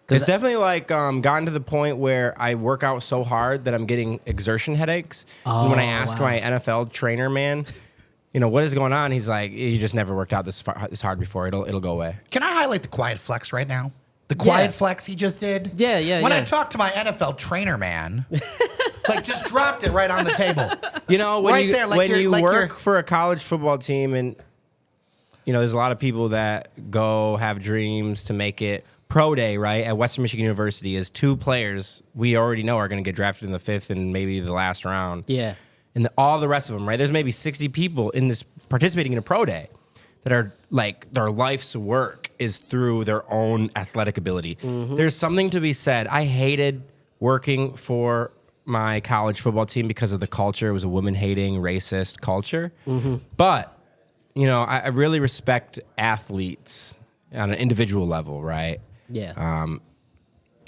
It's definitely like gotten to the point where I work out so hard that I'm getting exertion headaches. And when I ask my NFL trainer man, what is going on? He's like, you just never worked out this hard before. It'll go away. Can I highlight the quiet flex right now? The quiet flex he just did? Yeah. When I talked to my NFL trainer man, just dropped it right on the table. When you work for a college football team and, there's a lot of people that go have dreams to make it pro day, right, at Western Michigan University is 2 players we already know are going to get drafted in the 5th and maybe the last round. Yeah. And all the rest of them, right? There's maybe 60 people in this participating in a pro day that are like their life's work is through their own athletic ability. Mm-hmm. There's something to be said. I hated working for my college football team because of the culture. It was a woman-hating, racist culture. Mm-hmm. But, I really respect athletes on an individual level, right? Yeah.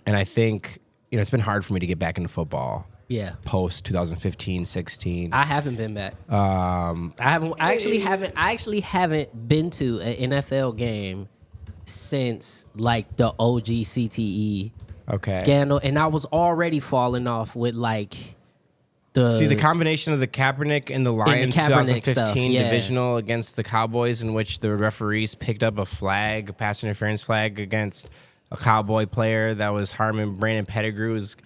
And I think, it's been hard for me to get back into football. Yeah. Post 2015, 16. I haven't been back. I actually haven't been to an NFL game since like the OG CTE scandal, and I was already falling off with like the combination of the Kaepernick and the Lions 2015 divisional against the Cowboys, in which the referees picked up a pass interference flag against a Cowboy player that was harming Brandon Pettigrew's.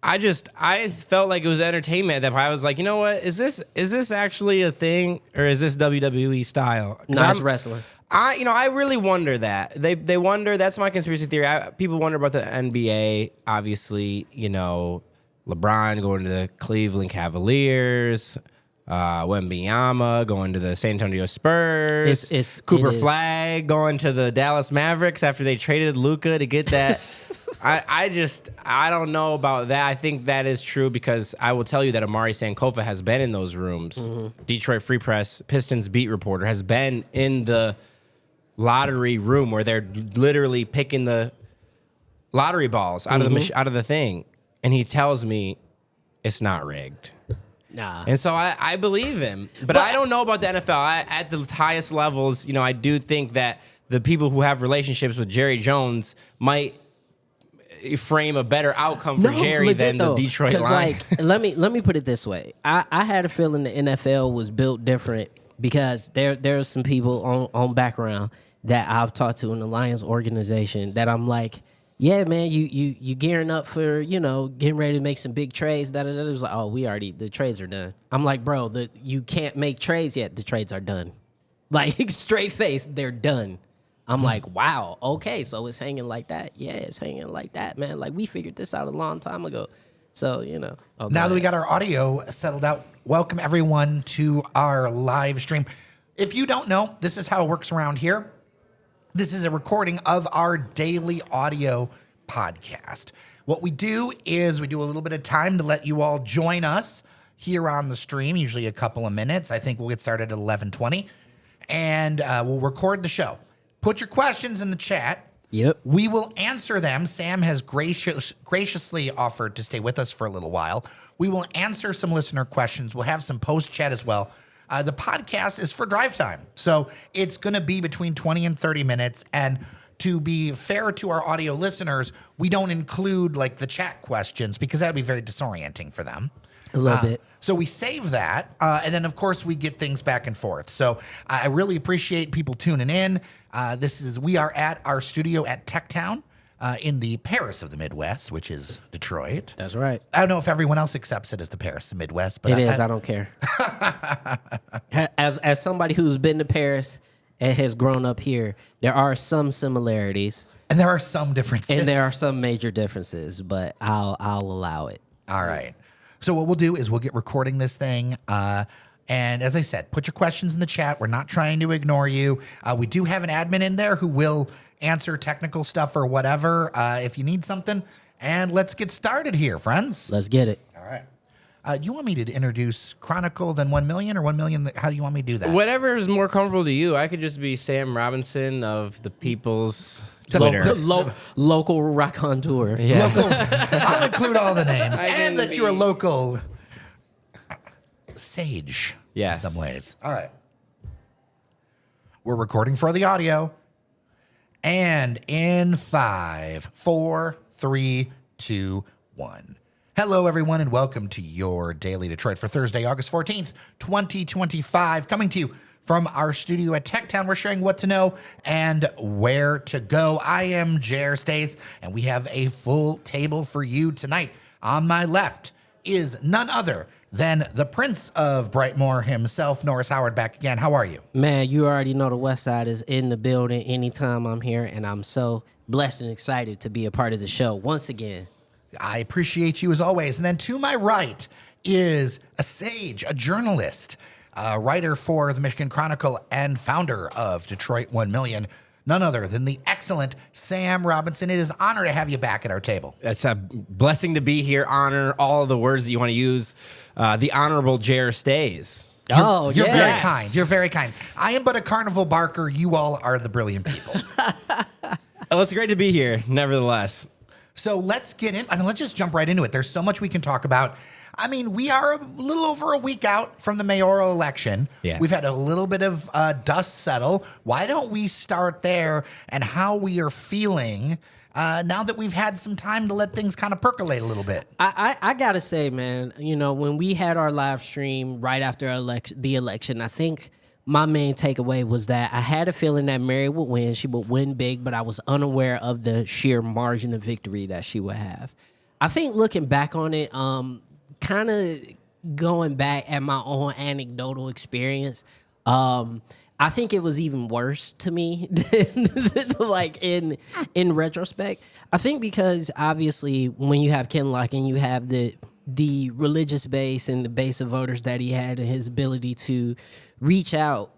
I felt like it was entertainment at that point. I was like, you know what? Is this actually a thing, or is this WWE style? No, it's wrestling. I really wonder that. They wonder. That's my conspiracy theory. People wonder about the NBA. Obviously, LeBron going to the Cleveland Cavaliers, Wembanyama going to the San Antonio Spurs, Cooper Flag going to the Dallas Mavericks after they traded Luka to get that. I don't know about that. I think that is true because I will tell you that Amari Sankofa has been in those rooms. Mm-hmm. Detroit Free Press, Pistons beat reporter, has been in the lottery room where they're literally picking the lottery balls out of the thing. And he tells me it's not rigged. Nah. And so I believe him. But I don't know about the NFL. At the highest levels, I do think that the people who have relationships with Jerry Jones might frame a better outcome for Jerry than the Detroit Lions. Let me put it this way. I had a feeling the NFL was built different because there are some people on background that I've talked to in the Lions organization that I'm like, yeah, man, you gearing up for, getting ready to make some big trades. It was like, oh, the trades are done. I'm like, bro, you can't make trades yet. The trades are done. Like, straight face, they're done. I'm like, wow, okay, so it's hanging like that. Yeah, it's hanging like that, man. Like, we figured this out a long time ago. So, now that we got our audio settled out, welcome everyone to our live stream. If you don't know, this is how it works around here. This is a recording of our daily audio podcast. What we do is we do a little bit of time to let you all join us here on the stream, usually a couple of minutes. I think we'll get started at 11:20, and we'll record the show. Put your questions in the chat. Yep. We will answer them. Sam has graciously offered to stay with us for a little while. We will answer some listener questions. We'll have some post chat as well. The podcast is for drive time, so it's going to be between 20 and 30 minutes. And to be fair to our audio listeners, we don't include like the chat questions because that would be very disorienting for them. A little bit. So we save that, and then, of course, we get things back and forth. So I really appreciate people tuning in. We are at our studio at Techtown in the Paris of the Midwest, which is Detroit. That's right. I don't know if everyone else accepts it as the Paris of the Midwest, but I don't care. As somebody who's been to Paris and has grown up here, there are some similarities. And there are some differences. And there are some major differences, but I'll allow it. All right. So what we'll do is we'll get recording this thing. And as I said, put your questions in the chat. We're not trying to ignore you. We do have an admin in there who will answer technical stuff or whatever if you need something. And let's get started here, friends. Let's get it. All right. You want me to introduce Chronicle then 1 million or 1 million? How do you want me to do that? Whatever is more comfortable to you. I could just be Sam Robinson of the People's Twitter. Local raconteur. Yes. I'll include all the names. And that you're a local sage in some ways. All right. We're recording for the audio. And in 5, 4, 3, 2, 1. Hello, everyone, and welcome to your Daily Detroit for Thursday, August 14th, 2025. Coming to you from our studio at Techtown. We're sharing what to know and where to go. I am Jer Stays, and we have a full table for you tonight. On my left is none other than the Prince of Brightmoor himself, Norris Howard, back again. How are you? Man, you already know the West Side is in the building anytime I'm here, and I'm so blessed and excited to be a part of the show once again. I appreciate you as always. And then to my right is a sage, a journalist, a writer for the Michigan Chronicle and founder of Detroit 1 Million, none other than the excellent Sam Robinson. It is an honor to have you back at our table. It's a blessing to be here. Honor, all of the words that you want to use. The Honorable Jer Stays. You're Very kind. You're very kind. I am but a carnival barker. You all are the brilliant people. Well, it's great to be here, nevertheless. So let's get in. Let's just jump right into it. There's so much we can talk about. We are a little over a week out from the mayoral election. Yeah. We've had a little bit of dust settle. Why don't we start there and how we are feeling now that we've had some time to let things kind of percolate a little bit? I gotta say, man, when we had our live stream right after the election, I think my main takeaway was that I had a feeling that Mary would win. She would win big, but I was unaware of the sheer margin of victory that she would have. I think looking back on it, kind of going back at my own anecdotal experience, I think it was even worse to me, like in retrospect. I think because obviously when you have Kinloch and you have the religious base and the base of voters that he had and his ability to reach out,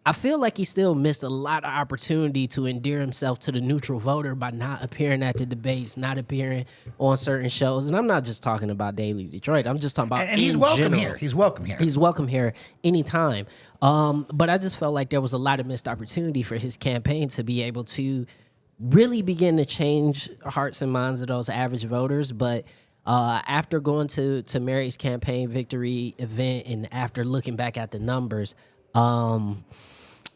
I feel like he still missed a lot of opportunity to endear himself to the neutral voter by not appearing at the debates, not appearing on certain shows. And I'm not just talking about Daily Detroit. I'm just talking about And he's welcome general. here. He's welcome here. He's welcome here anytime. But I just felt like there was a lot of missed opportunity for his campaign to be able to really begin to change hearts and minds of those average voters. But after going to Mary's campaign victory event and after looking back at the numbers,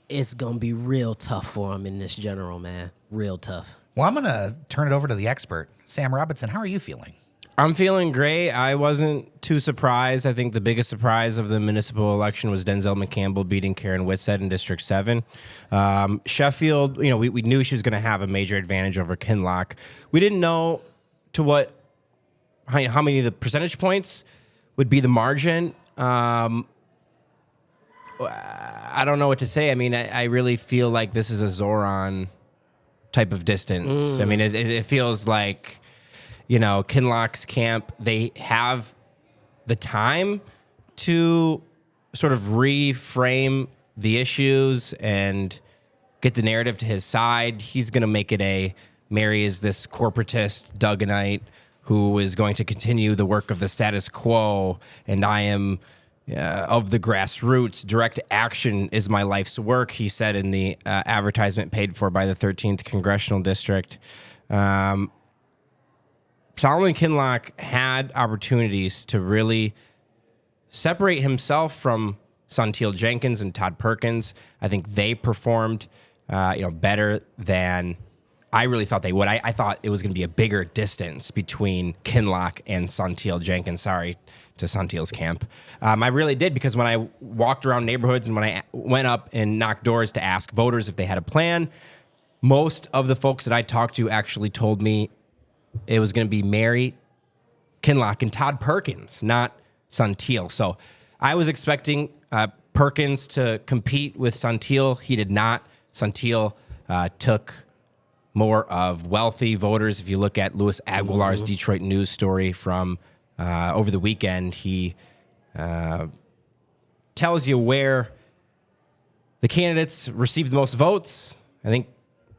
it's going to be real tough for him in this general, man. Real tough. Well, I'm going to turn it over to the expert. Sam Robinson, how are you feeling? I'm feeling great. I wasn't too surprised. I think the biggest surprise of the municipal election was Denzel McCampbell beating Karen Whitsett in District 7. Sheffield, we knew she was going to have a major advantage over Kinloch. We didn't know how many of the percentage points would be the margin. I don't know what to say. I really feel like this is a Zoran type of distance. It feels like, Kinloch's camp, they have the time to sort of reframe the issues and get the narrative to his side. He's going to make it Mary is this corporatist Dugganite who is going to continue the work of the status quo, and I am of the grassroots. Direct action is my life's work, he said in the advertisement paid for by the 13th Congressional District. Solomon Kinloch had opportunities to really separate himself from Sunteal Jenkins and Todd Perkins. I think they performed better than I really thought they would. I thought it was going to be a bigger distance between Kinloch and Sunteal Jenkins. Sorry to Sunteal's camp. I really did, because when I walked around neighborhoods and when I went up and knocked doors to ask voters if they had a plan, most of the folks that I talked to actually told me it was going to be Mary, Kinloch, and Todd Perkins, not Sunteal. So I was expecting Perkins to compete with Sunteal. He did not. Sunteal took more of wealthy voters. If you look at Louis Aguilar's Detroit News story from over the weekend, he tells you where the candidates received the most votes. I think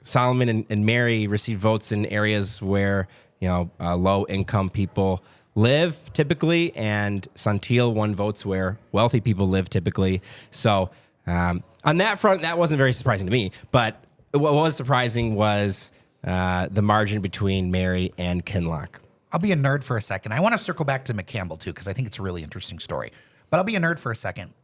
Solomon and Mary received votes in areas where low-income people live typically, and Sunteal won votes where wealthy people live typically. So on that front, that wasn't very surprising to me. But what was surprising was the margin between Mary and Kinloch. I'll be a nerd for a second. I want to circle back to McCampbell, too, because I think it's a really interesting story. But I'll be a nerd for a second.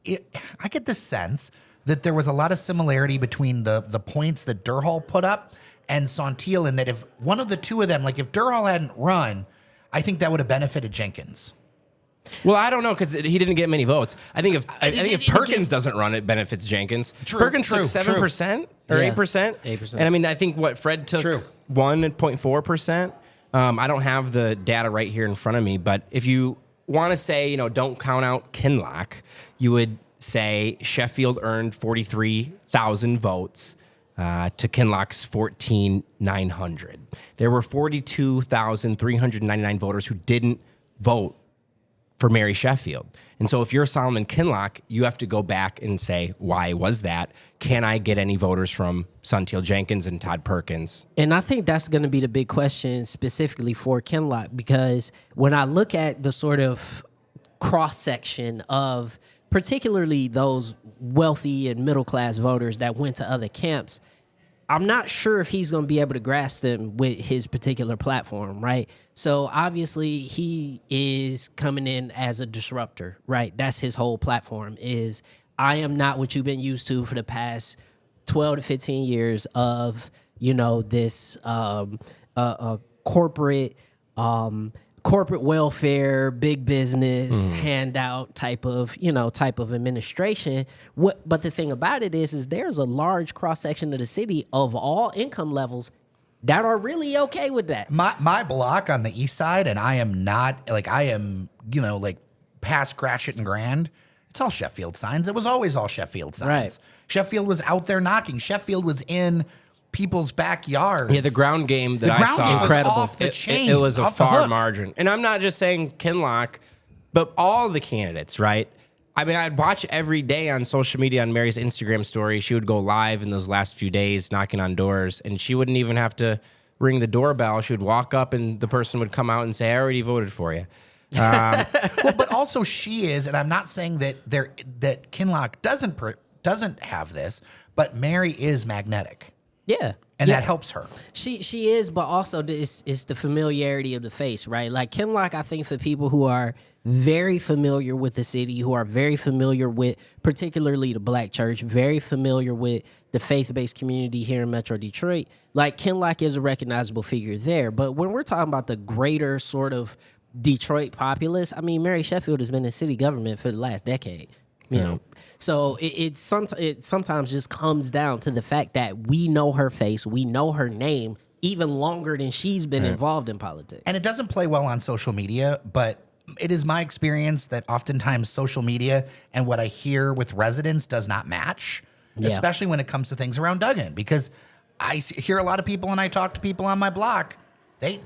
I get this sense that there was a lot of similarity between the points that Durhal put up and Santil, and that if one of the two of them, like if Durhal hadn't run, I think that would have benefited Jenkins. Well, I don't know because he didn't get many votes. I think if Perkins doesn't run, it benefits Jenkins. Perkins took 7% or 8%. 8%. And I mean, I think what Fred took 1.4%. I don't have the data right here in front of me, but if you want to say, don't count out Kinloch, you would say Sheffield earned 43,000 votes to Kinloch's 14,900. There were 42,399 voters who didn't vote for Mary Sheffield. And so if you're Solomon Kinloch, you have to go back and say, why was that? Can I get any voters from Santil Jenkins and Todd Perkins? And I think that's going to be the big question specifically for Kinloch, because when I look at the sort of cross-section of particularly those wealthy and middle-class voters that went to other camps, I'm not sure if he's going to be able to grasp them with his particular platform, right? So obviously he is coming in as a disruptor, right? That's his whole platform is I am not what you've been used to for the past 12 to 15 years of, this corporate welfare, big business, handout type of administration. But the thing about it is there's a large cross section of the city of all income levels that are really okay with that. My block on the east side, and I am not past Gratiot and Grand. It's all Sheffield signs. It was always all Sheffield signs. Right. Sheffield was out there knocking. Sheffield was in people's backyards. Yeah, the ground game that I saw, was incredible. Off the chain. It was a far margin. And I'm not just saying Kinloch, but all the candidates, right? I mean, I'd watch every day on social media on Mary's Instagram story. She would go live in those last few days knocking on doors, and she wouldn't even have to ring the doorbell. She would walk up, and the person would come out and say, I already voted for you. Well, but also she is, and I'm not saying that Kinloch doesn't have this, but Mary is magnetic. Yeah. And that helps her. She is, but also it's the familiarity of the face, right? Like Kinloch, I think for people who are very familiar with the city, who are very familiar with particularly the Black church, very familiar with the faith-based community here in Metro Detroit, like Kinloch is a recognizable figure there. But when we're talking about the greater sort of Detroit populace, I mean, Mary Sheffield has been in city government for the last decade. You know, so it sometimes just comes down to the fact that we know her face, we know her name even longer than she's been involved in politics. And it doesn't play well on social media, but it is my experience that oftentimes social media and what I hear with residents does not match, especially when it comes to things around Duggan, because I hear a lot of people and I talk to people on my block, they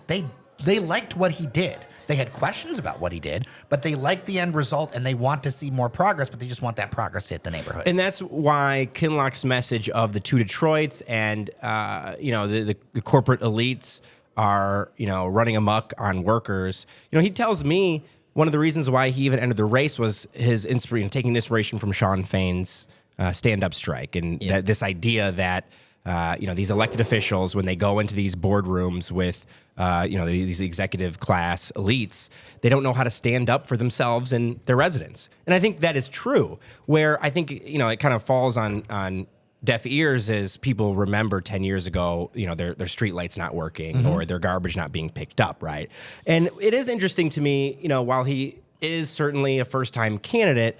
liked what he did. They had questions about what he did, but they like the end result and they want to see more progress, but they just want that progress to hit the neighborhoods. And that's why Kinloch's message of the two Detroits and, the corporate elites are, running amok on workers. He tells me one of the reasons why he even entered the race was his inspiration, taking inspiration from Sean Fain's stand-up strike. And this idea that, these elected officials, when they go into these boardrooms with, these executive class elites, they don't know how to stand up for themselves and their residents. And I think that is true, where I think, it kind of falls on deaf ears as people remember 10 years ago, their streetlights not working or their garbage not being picked up, right? And it is interesting to me, while he is certainly a first-time candidate,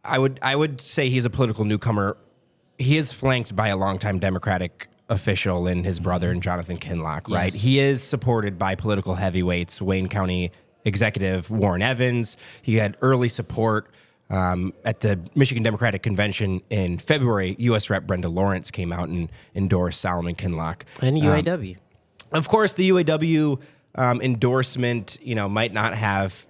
I would say he's a political newcomer. He is flanked by a longtime Democratic official and his brother and Jonathan Kinloch, right? Yes. He is supported by political heavyweights, Wayne County Executive Warren Evans. He had early support at the Michigan Democratic Convention in February. U.S. Rep. Brenda Lawrence came out and endorsed Solomon Kinloch. And UAW. Of course, the UAW endorsement, might not have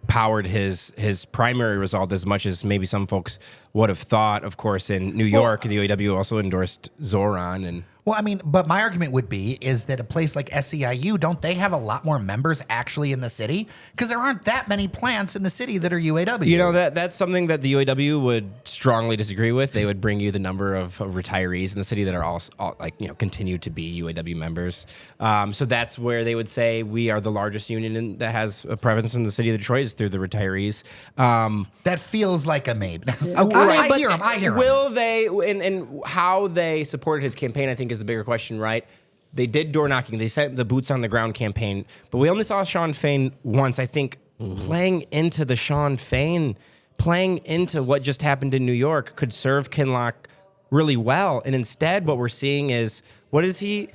powered his primary result as much as maybe some folks would have thought. Of course, in New York, the UAW also endorsed Zoran. And Well, I mean, but my argument would be is that a place like SEIU, don't they have a lot more members actually in the city? Because there aren't that many plants in the city that are UAW. You know, that's something that the UAW would strongly disagree with. They would bring you the number of retirees in the city that are all continue to be UAW members. So that's where they would say we are the largest union that has a presence in the city of Detroit is through the retirees. That feels like a maybe. Okay, Right, I hear him. I hear him. Will they, and how they supported his campaign, I think, is the bigger question, right? They did door knocking. They sent the boots on the ground campaign, but we only saw Sean Fain once. I think playing into the Sean Fain, playing into what just happened in New York could serve Kinloch really well. And instead, what we're seeing is, what is he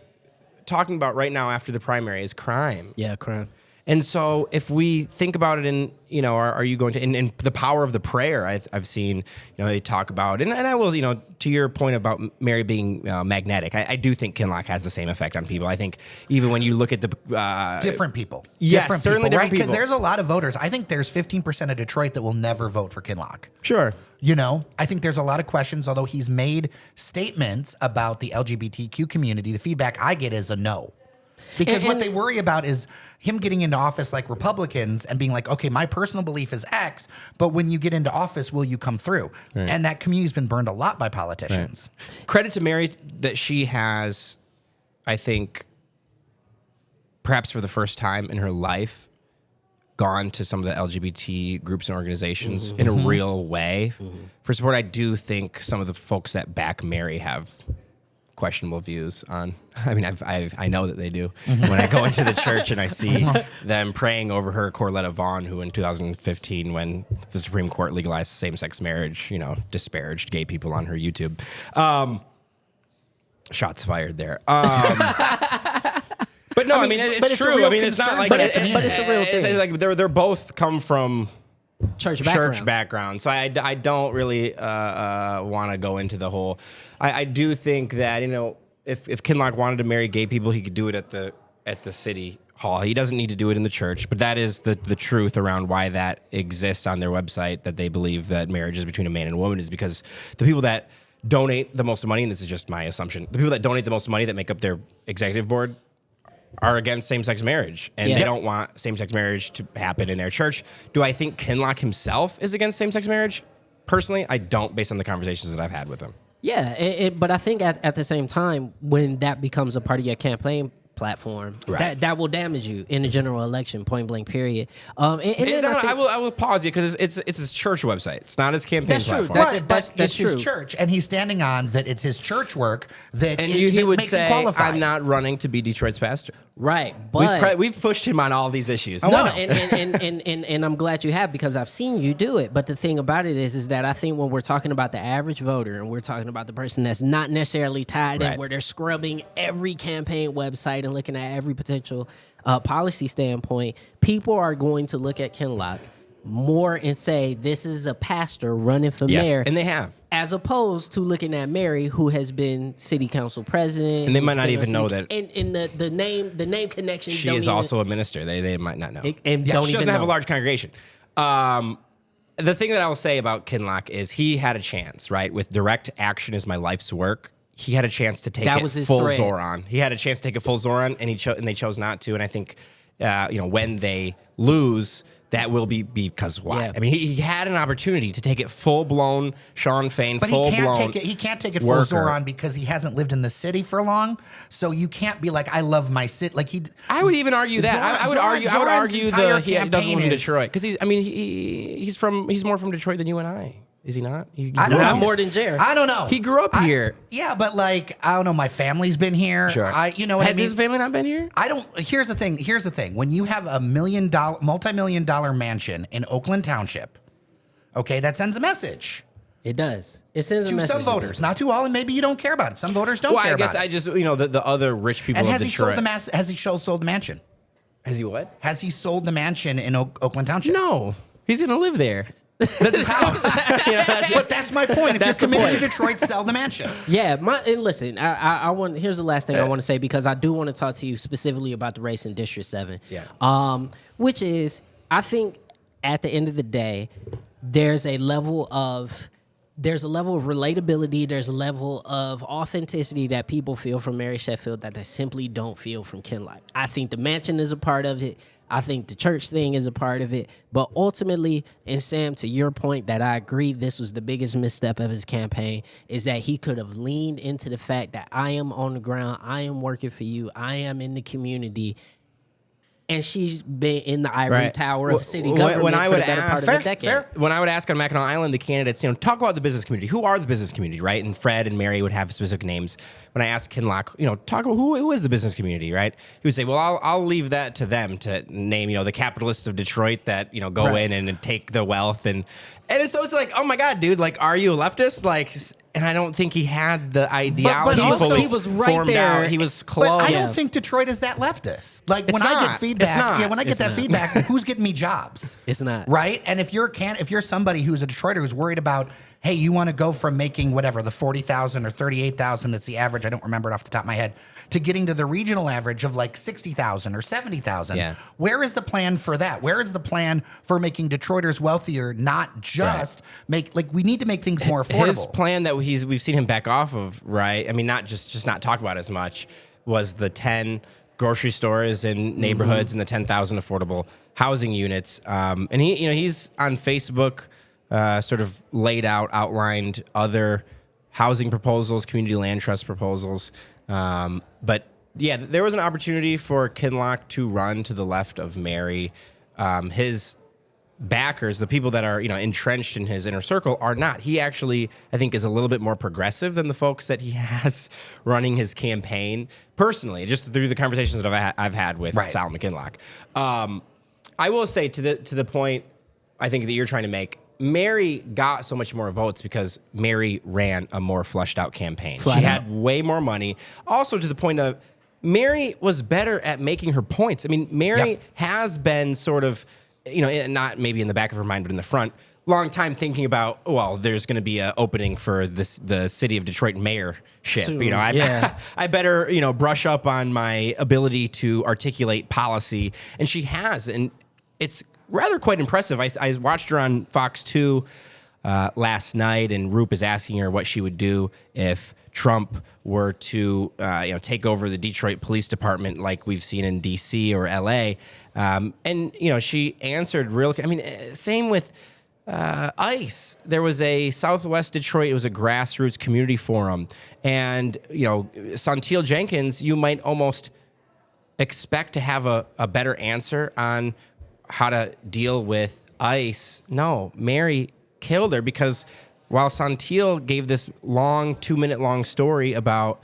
talking about right now after the primary is crime. Yeah, crime. And so if we think about it in, are you going to, in the power of the prayer, I've seen, they talk about, and I will, to your point about Mary being magnetic, I do think Kinloch has the same effect on people. I think even when you look at the... different people. Yes, different certainly people, different Because people. there's a lot of voters. I think there's 15% of Detroit that will never vote for Kinloch. Sure. I think there's a lot of questions, although he's made statements about the LGBTQ community. The feedback I get is a no. Because what they worry about is him getting into office like Republicans and being like, okay, my personal belief is X, but when you get into office, will you come through? Right. And that community's been burned a lot by politicians. Right. Credit to Mary that she has, I think, perhaps for the first time in her life, gone to some of the LGBT groups and organizations in a real way for support. I do think some of the folks that back Mary have questionable views on. I mean, I know that they do. When I go into the church and I see them praying over her, Corletta Vaughn, who in 2015, when the Supreme Court legalized same-sex marriage, disparaged gay people on her YouTube. Shots fired there. But no, it's true. It's not like, but it's a real thing. It's like they're both come from church background. So I don't really want to go into the whole. I do think that if Kinloch wanted to marry gay people, he could do it at the city hall. He doesn't need to do it in the church. But that is the truth around why that exists on their website. That they believe that marriage is between a man and a woman is because the people that donate the most money, and this is just my assumption, the people that donate the most money that make up their executive board are against same-sex marriage, and they don't want same-sex marriage to happen in their church. Do I think Kinloch himself is against same-sex marriage? Personally, I don't, based on the conversations that I've had with him. Yeah, but I think at the same time, when that becomes a part of your campaign platform, that will damage you in the general election, point blank, period. I will pause you because it's his church website. It's not his campaign platform. That's his church, and he's standing on that. It's his church work that he would makes him say, qualified. "I'm not running to be Detroit's pastor." Right, but we've pushed him on all these issues. And I'm glad you have, because I've seen you do it. But the thing about it is that I think when we're talking about the average voter and we're talking about the person that's not necessarily tied in, where they're scrubbing every campaign website and looking at every potential policy standpoint, people are going to look at Kinloch more and say, this is a pastor running for mayor. And they have. As opposed to looking at Mary, who has been city council president. And they might not even know that. And the name connection. She is also a minister. They might not know. She doesn't have a large congregation. The thing that I will say about Kinloch is he had a chance, right? With direct action is my life's work. He had a chance to take full Zoran. He had a chance to take a full Zoran, and they chose not to. And I think, when they lose, that will be because why? Yeah. I mean, he had an opportunity to take it full blown Sean Fain, but he can't take it full Zoran because he hasn't lived in the city for long. So you can't be like, I love my city. Like I would even argue that. I would argue he doesn't live in Detroit because he's more from Detroit than you and I. Is he not? I don't know. More than Jared. I don't know. He grew up here. Yeah, but I don't know. My family's been here. Sure. Has his family not been here? I don't. Here's the thing. When you have a multi-million-dollar mansion in Oakland Township, okay, that sends a message. It does. It sends a message to some voters, not to all, and maybe you don't care about it. Some voters don't care about it. I guess the other rich people of Detroit. Has he sold the mansion? Has he what? Has he sold the mansion in Oakland Township? No. He's going to live there. That's his house. But that's my point. If you're committed to Detroit, sell the mansion. Yeah, and listen, I want. Here's the last thing I want to say, because I do want to talk to you specifically about the race in District 7. Yeah. Which is, I think, at the end of the day, there's a level of there's a level of relatability, there's a level of authenticity that people feel from Mary Sheffield that they simply don't feel from Kinloch. I think the mansion is a part of it. I think the church thing is a part of it. But ultimately, and Sam, to your point that I agree this was the biggest misstep of his campaign, is that he could have leaned into the fact that I am on the ground, I am working for you, I am in the community. And she's been in the ivory tower of city government when I for would the better part of a decade. When I would ask on Mackinac Island, the candidates, talk about the business community. Who are the business community, right? And Fred and Mary would have specific names. When I asked Kinloch, talk about who is the business community, right? He would say, well, I'll leave that to them to name, the capitalists of Detroit that, go in and take the wealth. And so it's like, oh my God, dude, like, are you a leftist? Like, and I don't think he had the ideology also, fully he was right formed there. out. He was close. But I don't think Detroit is that leftist. Like when I get feedback, when I get that feedback, who's getting me jobs? It's not. Right? And if you're somebody who's a Detroiter who's worried about, hey, you want to go from making whatever, the 40,000 or 38,000, that's the average, I don't remember it off the top of my head, to getting to the regional average of like 60,000 or 70,000. Yeah. Where is the plan for that? Where is the plan for making Detroiters wealthier, not just we need to make things more affordable. His plan that we've seen him back off of, right? I mean, not just not talk about as much, was the 10 grocery stores in neighborhoods and the 10,000 affordable housing units. And he's on Facebook, sort of outlined other housing proposals, community land trust proposals. But yeah, there was an opportunity for Kinloch to run to the left of Mary. His backers, the people that are, entrenched in his inner circle, are not. He actually, I think, is a little bit more progressive than the folks that he has running his campaign personally, just through the conversations that I've had with Sal McKinlock. I will say to the point I think that you're trying to make, Mary got so much more votes because Mary ran a more fleshed out campaign. She had way more money. Also to the point of Mary was better at making her points. I mean, Mary has been sort of, not maybe in the back of her mind, but in the front, long time thinking about, well, there's going to be an opening for the city of Detroit mayorship. Soon, I better, brush up on my ability to articulate policy. And she has, and it's rather quite impressive. I watched her on Fox 2 last night, and Roop is asking her what she would do if Trump were to take over the Detroit Police Department like we've seen in D.C. or L.A. And she answered same with ICE. There was a Southwest Detroit, it was a grassroots community forum. And, Santil Jenkins, you might almost expect to have a better answer on how to deal with ICE. No, Mary killed her, because while Santil gave this long 2-minute long story about,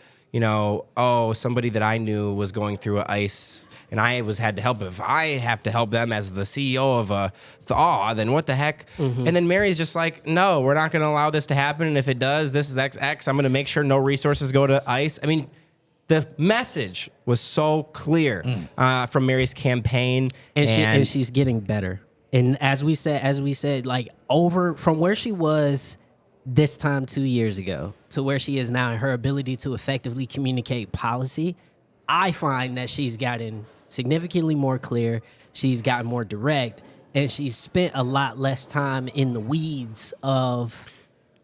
somebody that I knew was going through ICE and I had to help. If I have to help them as the CEO of a thaw, then what the heck? Mm-hmm. And then Mary's just like, no, we're not going to allow this to happen. And if it does, this is X. I'm going to make sure no resources go to ICE. I mean, the message was so clear from Mary's campaign, and she's getting better. And as we said, like over from where she was this time 2 years ago to where she is now, and her ability to effectively communicate policy, I find that she's gotten significantly more clear. She's gotten more direct, and she's spent a lot less time in the weeds of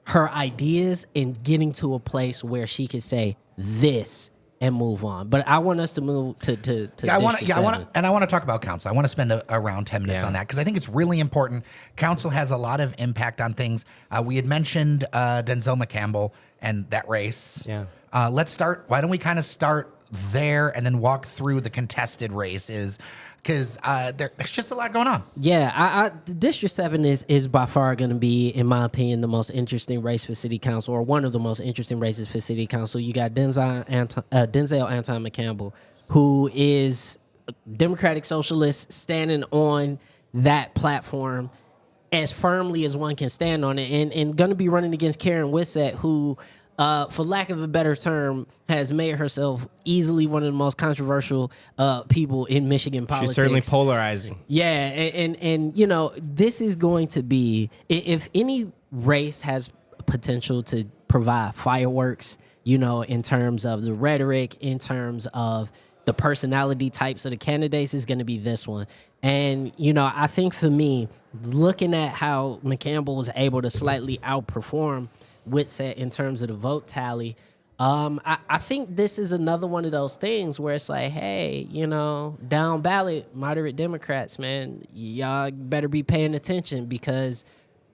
her ideas and getting to a place where she could say this and move on. But I want us to move to I want to talk about council. I want to spend around 10 minutes on that, because I think it's really important. Council has a lot of impact on things. We had mentioned Denzel McCampbell and that race. Yeah. Let's start. Why don't we kind of start there and then walk through the contested races, because there's just a lot going on. Yeah, District 7 is by far going to be, in my opinion, the most interesting race for city council, or one of the most interesting races for city council. You got Denzel Anton McCampbell, who is a Democratic Socialist, standing on that platform as firmly as one can stand on it, and going to be running against Karen Wissett, who, for lack of a better term, has made herself easily one of the most controversial people in Michigan politics. She's certainly polarizing. Yeah, and this is going to be, if any race has potential to provide fireworks, in terms of the rhetoric, in terms of the personality types of the candidates is going to be this one. And, you know, I think for me, looking at how McCampbell was able to slightly outperform Whitsett in terms of the vote tally, I think this is another one of those things where it's like, hey, you know, down ballot, moderate Democrats, man, y'all better be paying attention, because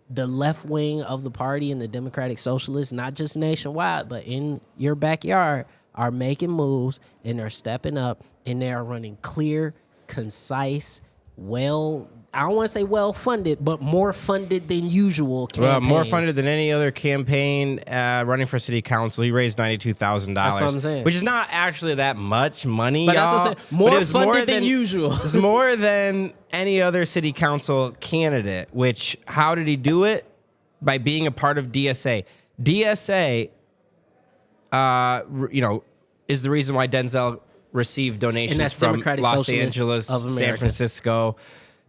the left wing of the party and the Democratic Socialists, not just nationwide, but in your backyard, are making moves, and they're stepping up, and they are running clear, concise, I don't want to say well-funded, but more funded than usual campaigns. More funded than any other campaign running for city council. He raised $92,000. That's what I'm saying. Which is not actually that much money, But y'all. that's what I'm saying. More funded than usual. It's more than any other city council candidate, which, how did he do it? By being a part of DSA. DSA, you know, is the reason why Denzel received donations from Democratic Los Socialists Angeles, of San America. Francisco,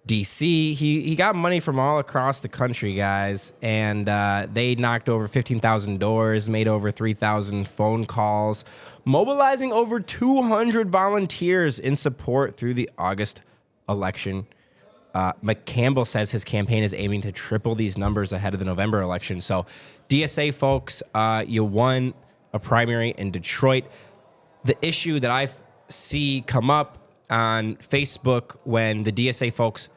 DC. He got money from all across the country, guys, and they knocked over 15,000 doors, made over 3,000 phone calls, mobilizing over 200 volunteers in support through the August election. McCampbell says his campaign is aiming to triple these numbers ahead of the November election. So, DSA folks, you won a primary in Detroit. The issue that I see come up on Facebook when the DSA folks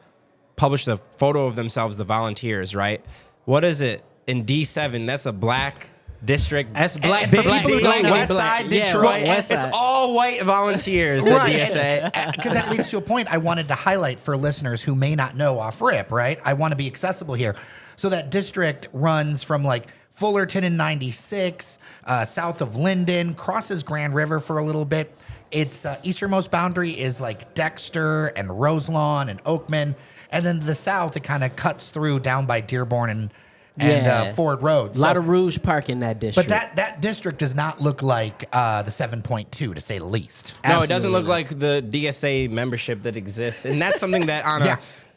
publish the photo of themselves, the volunteers, right? What is it? In D7, that's a black district. That's black. Big black, people black, in black, West black. Side Yeah, Detroit. West It's Side. all white volunteers at DSA. Because that leads to a point I wanted to highlight for listeners who may not know off rip, right? I want to be accessible here. So that district runs from like Fullerton in 96, south of Linden, crosses Grand River for a little bit. Its easternmost boundary is like Dexter and Roselawn and Oakman. And then to the south, it kind of cuts through down by Dearborn and Ford Road. A lot of Rouge Park in that district. But that district does not look like the 7.2, to say the least. No, it doesn't Absolutely. look like the DSA membership that exists. And that's something that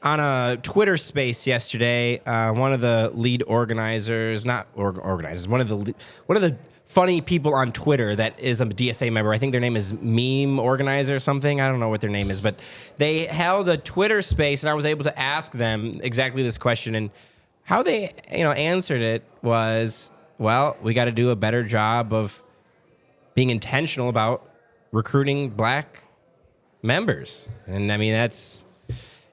on a Twitter space yesterday, one of the lead organizers, not organizers, one of the funny people on Twitter that is a DSA member. I think their name is Meme Organizer or something. I don't know what their name is, but they held a Twitter space, and I was able to ask them exactly this question. And how they, answered it was, well, we got to do a better job of being intentional about recruiting black members. And I mean, that's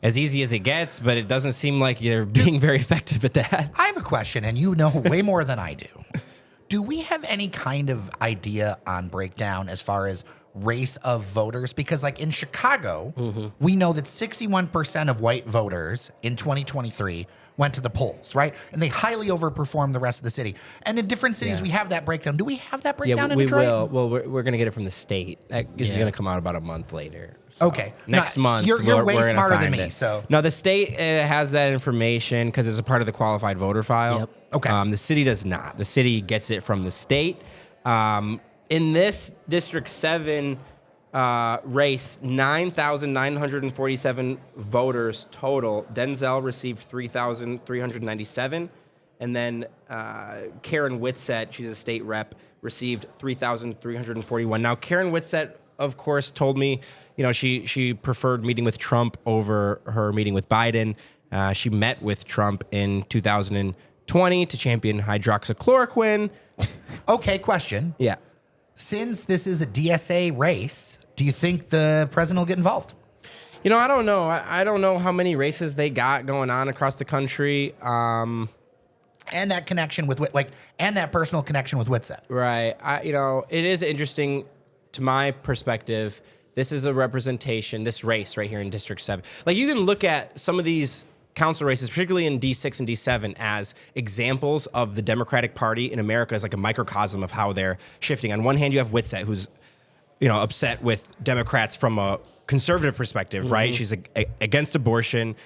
as easy as it gets, but it doesn't seem like you're being very effective at that. I have a question, and you know way more than I do. Do we have any kind of idea on breakdown as far as race of voters? Because like in Chicago, we know that 61% of white voters in 2023 went to the polls, right? And they highly overperformed the rest of the city. And in different cities, we have that breakdown. Do we have that breakdown in we Detroit? will. Well, we're going to get it from the state. That is going to come out about a month later. So Okay. Next No, month. you're way we're gonna smarter than find me, it. so. No, the state has that information because it's a part of the qualified voter file. Yep. Okay. The city does not. The city gets it from the state. In this District 7 race, 9,947 voters total. Denzel received 3,397. And then Karen Whitsett, she's a state rep, received 3,341. Now, Karen Whitsett, of course, told me, she preferred meeting with Trump over her meeting with Biden. She met with Trump in 2020 to champion hydroxychloroquine. Okay, question. Yeah. Since this is a DSA race, do you think the president will get involved? I don't know. I don't know how many races they got going on across the country. And that connection with and that personal connection with Whitsett. Right. It is interesting to my perspective. This is a representation, this race right here in District 7. Like, you can look at some of these council races, particularly in D6 and D7, as examples of the Democratic Party in America as like a microcosm of how they're shifting. On one hand, you have Whitsett, who's, upset with Democrats from a conservative perspective, right? She's against abortion.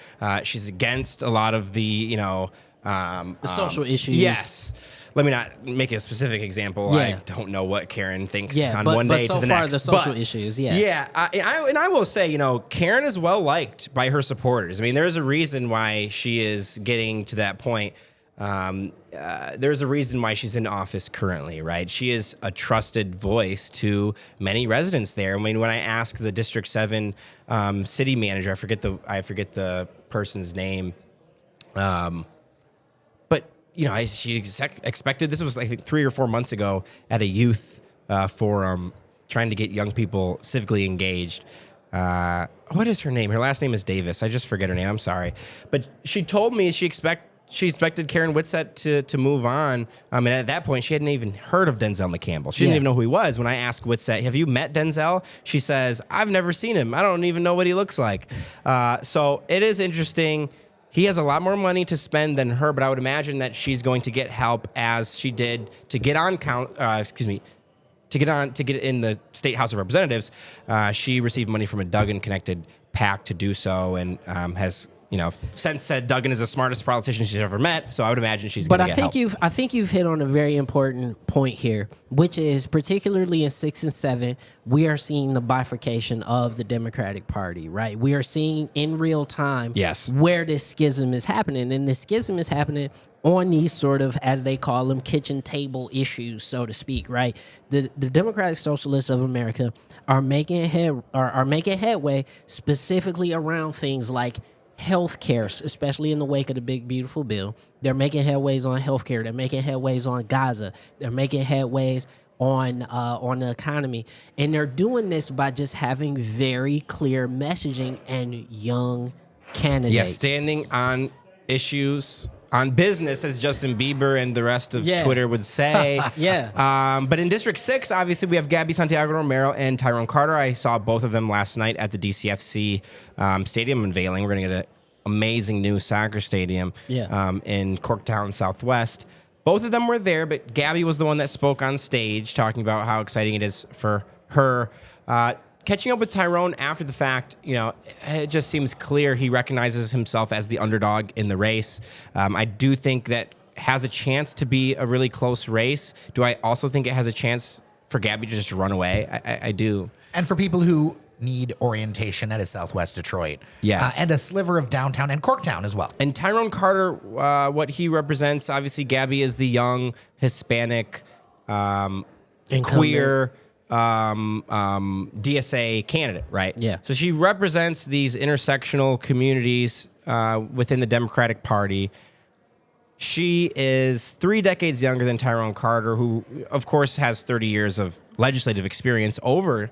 She's against a lot of the, the social issues. Yes. Let me not make a specific example. Yeah. I don't know what Karen thinks on but, one but day so to the far next. the social issues, Yeah, I will say, Karen is well liked by her supporters. I mean, there's a reason why she is getting to that point. there's a reason why she's in office currently, right? She is a trusted voice to many residents there. I mean, when I ask the District 7 city manager, I forget the person's name, but she expected, this was I think 3 or 4 months ago at a youth forum trying to get young people civically engaged. What is her name? Her last name is Davis. I just forget her name. I'm sorry. But she told me she expected Karen Whitsett to move on. And at that point, she hadn't even heard of Denzel McCampbell. She didn't even know who he was. When I asked Whitsett, have you met Denzel? She says, I've never seen him. I don't even know what he looks like. So it is interesting. He has a lot more money to spend than her, but I would imagine that she's going to get help as she did to get on to get in the State House of Representatives. She received money from a Duggan-connected PAC to do so, and has since said Duggan is the smartest politician she's ever met. So I would imagine she's going to get help. I think you've hit on a very important point here, which is particularly in 6 and 7, we are seeing the bifurcation of the Democratic Party. Right, we are seeing in real time where this schism is happening, and this schism is happening on these sort of, as they call them, kitchen table issues, so to speak. Right, the Democratic Socialists of America are making headway specifically around things like healthcare, especially in the wake of the big beautiful bill. They're making headways on healthcare. They're making headways on Gaza. They're making headways on the economy, and they're doing this by just having very clear messaging and young candidates. Yes, standing on issues, on business, as Justin Bieber and the rest of Twitter would say. But in District 6, obviously, we have Gabby Santiago Romero and Tyrone Carter. I saw both of them last night at the DCFC stadium unveiling. We're going to get an amazing new soccer stadium in Corktown, Southwest. Both of them were there, but Gabby was the one that spoke on stage, talking about how exciting it is for her. Catching up with Tyrone after the fact, it just seems clear he recognizes himself as the underdog in the race. I do think that has a chance to be a really close race. Do I also think it has a chance for Gabby to just run away? I do. And for people who need orientation, that is Southwest Detroit. Yes. And a sliver of downtown and Corktown as well. And Tyrone Carter, what he represents, obviously Gabby is the young Hispanic, queer, DSA candidate, right? Yeah. So she represents these intersectional communities within the Democratic Party. She is 3 decades younger than Tyrone Carter, who, of course, has 30 years of legislative experience over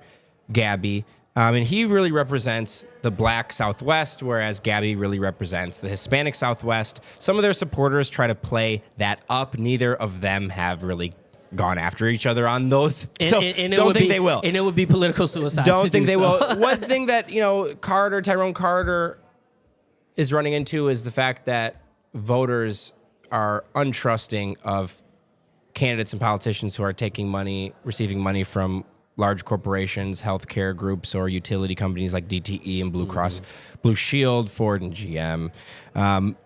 Gabby. And he really represents the Black Southwest, whereas Gabby really represents the Hispanic Southwest. Some of their supporters try to play that up. Neither of them have really gone after each other on those. Don't think they will. And it would be political suicide. Don't think they will. One thing that, Tyrone Carter is running into is the fact that voters are untrusting of candidates and politicians who are taking money, receiving money from large corporations, healthcare groups, or utility companies like DTE and Blue Cross, Blue Shield, Ford, and GM.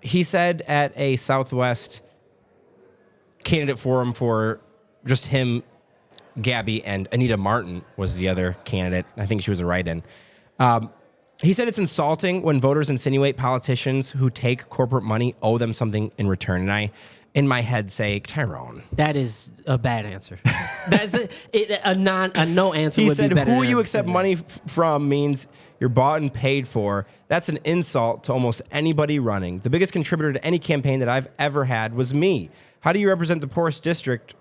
He said at a Southwest candidate forum for just him, Gabby, and Anita Martin was the other candidate. I think she was a write-in. He said it's insulting when voters insinuate politicians who take corporate money owe them something in return. And I, in my head, say, Tyrone. That is a bad answer. That's a no answer would be better. He said who you accept money from means you're bought and paid for. That's an insult to almost anybody running. The biggest contributor to any campaign that I've ever had was me. How do you represent the poorest district?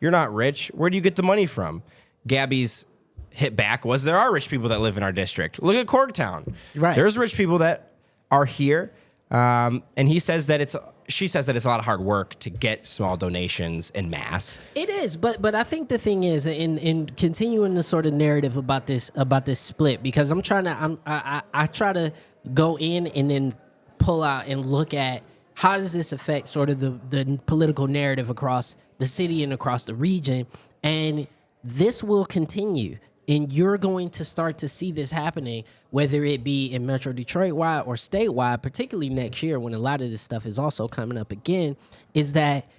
You're not rich. Where do you get the money from? Gabby's hit back was there are rich people that live in our district. Look at Corktown. Right. There's rich people that are here. And she says that it's a lot of hard work to get small donations in mass. It is, but I think the thing is in continuing the sort of narrative about this split, because I try to go in and then pull out and look at how does this affect sort of the political narrative across the city and across the region, and this will continue. And you're going to start to see this happening, whether it be in Metro Detroit-wide or statewide, particularly next year when a lot of this stuff is also coming up again, is that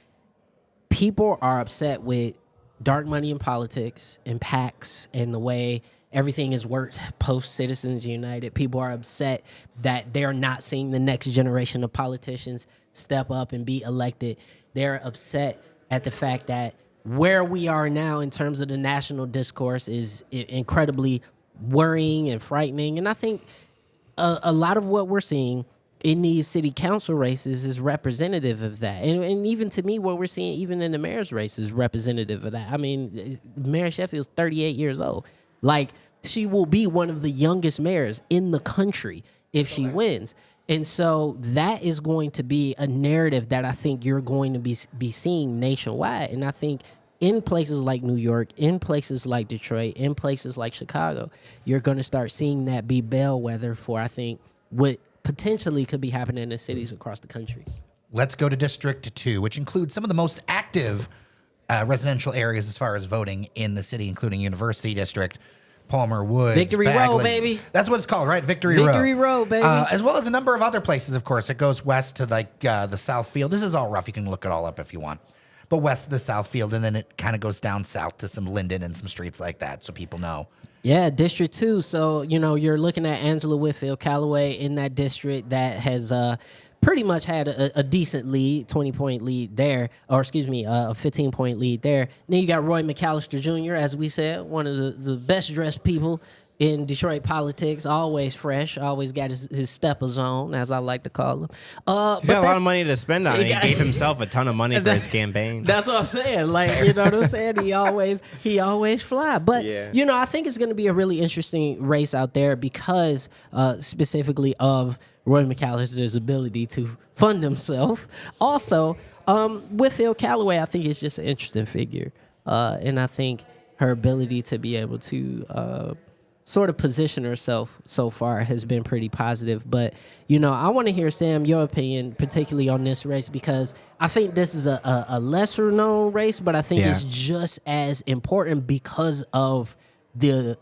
people are upset with dark money in politics and PACs and the way everything is worked post Citizens United. People are upset that they're not seeing the next generation of politicians step up and be elected. They're upset at the fact that where we are now in terms of the national discourse is incredibly worrying and frightening. And I think a lot of what we're seeing in these city council races is representative of that. And even to me, what we're seeing even in the mayor's race is representative of that. I mean, Mayor Sheffield's 38 years old. Like, she will be one of the youngest mayors in the country if she wins. And so that is going to be a narrative that I think you're going to be seeing nationwide. And I think in places like New York, in places like Detroit, in places like Chicago, you're going to start seeing that be bellwether for, I think, what potentially could be happening in cities across the country. Let's go to District 2, which includes some of the most active residential areas as far as voting in the city, including University District, Palmer Woods, Victory Bagley. Road, baby. That's what it's called, right? Victory Road, baby. As well as a number of other places, of course. It goes west to like the South Field. This is all rough. You can look it all up if you want. But west of the South Field, and then it kind of goes down south to some Linden and some streets like that, so people know. Yeah, District 2. So, you're looking at Angela Whitfield Callaway in that district that has pretty much had a decent lead, 20-point lead there, or excuse me, a 15-point lead there. Then you got Roy McAllister Jr., as we said, one of the best-dressed people in Detroit politics, always fresh, always got his steppers on, as I like to call him. He's got a lot of money to spend on it. He gave himself a ton of money for his campaign. That's what I'm saying. Like, you know what I'm saying? He always fly. But, I think it's going to be a really interesting race out there because specifically of Roy McAllister's ability to fund himself. Also, Whitfield Callaway, I think, is just an interesting figure. And I think her ability to be able to sort of position herself so far has been pretty positive. But, I want to hear, Sam, your opinion, particularly on this race, because I think this is a lesser known race, but I think it's just as important because of the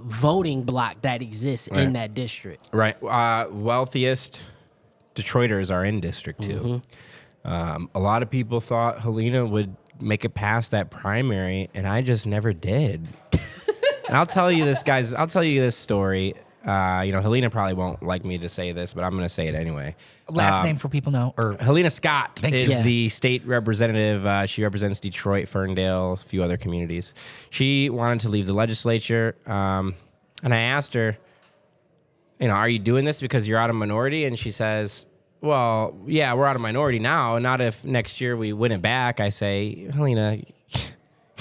voting block that exists in that district. Right. Wealthiest Detroiters are in District 2. A lot of people thought Helena would make it past that primary, and I just never did. And I'll tell you this story. Helena probably won't like me to say this, but I'm going to say it anyway. Last name for people know? Or Helena Scott is you. the state representative. She represents Detroit, Ferndale, a few other communities. She wanted to leave the legislature, and I asked her, are you doing this because you're out of minority? And she says, well, yeah, we're out of minority now, and not if next year we win it back. I say, Helena,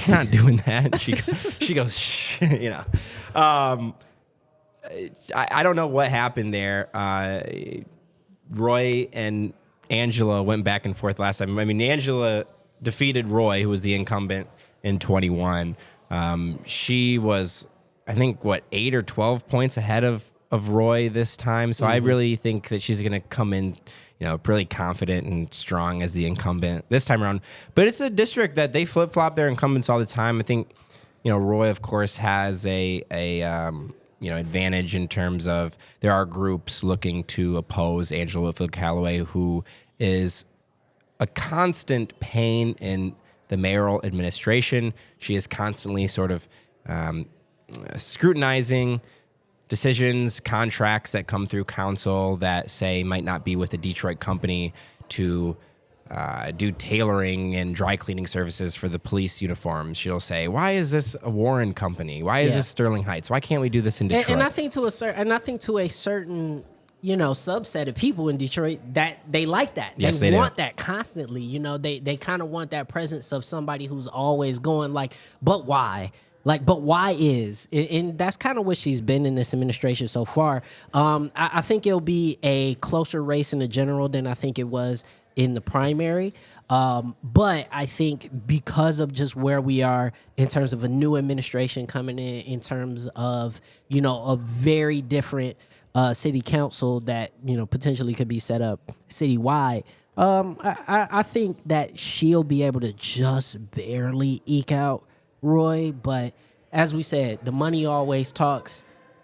you're not doing that. She goes, shh, I don't know what happened there. Roy and Angela went back and forth last time. I mean, Angela defeated Roy, who was the incumbent, in 21. She was, I think, 8 or 12 points ahead of Roy this time. So I really think that she's going to come in, pretty confident and strong as the incumbent this time around. But it's a district that they flip-flop their incumbents all the time. I think, Roy, of course, has a advantage in terms of there are groups looking to oppose Angela Whitfield Callaway, who is a constant pain in the mayoral administration. She is constantly sort of scrutinizing decisions, contracts that come through council that say might not be with a Detroit company to do tailoring and dry cleaning services for the police uniforms. She'll say, "Why is this a Warren company? Why is this Sterling Heights? Why can't we do this in Detroit?" And I think to a certain subset of people in Detroit that they like that. Yes, they they want do. that constantly. They kind of want that presence of somebody who's always going like, but why? Like, but why is? And that's kind of what she's been in this administration so far. I think it'll be a closer race in the general than I think it was in the primary. But I think because of just where we are in terms of a new administration coming in terms of, a very different city council that, potentially could be set up citywide, I think that she'll be able to just barely eke out Roy. But as we said, the money always talks.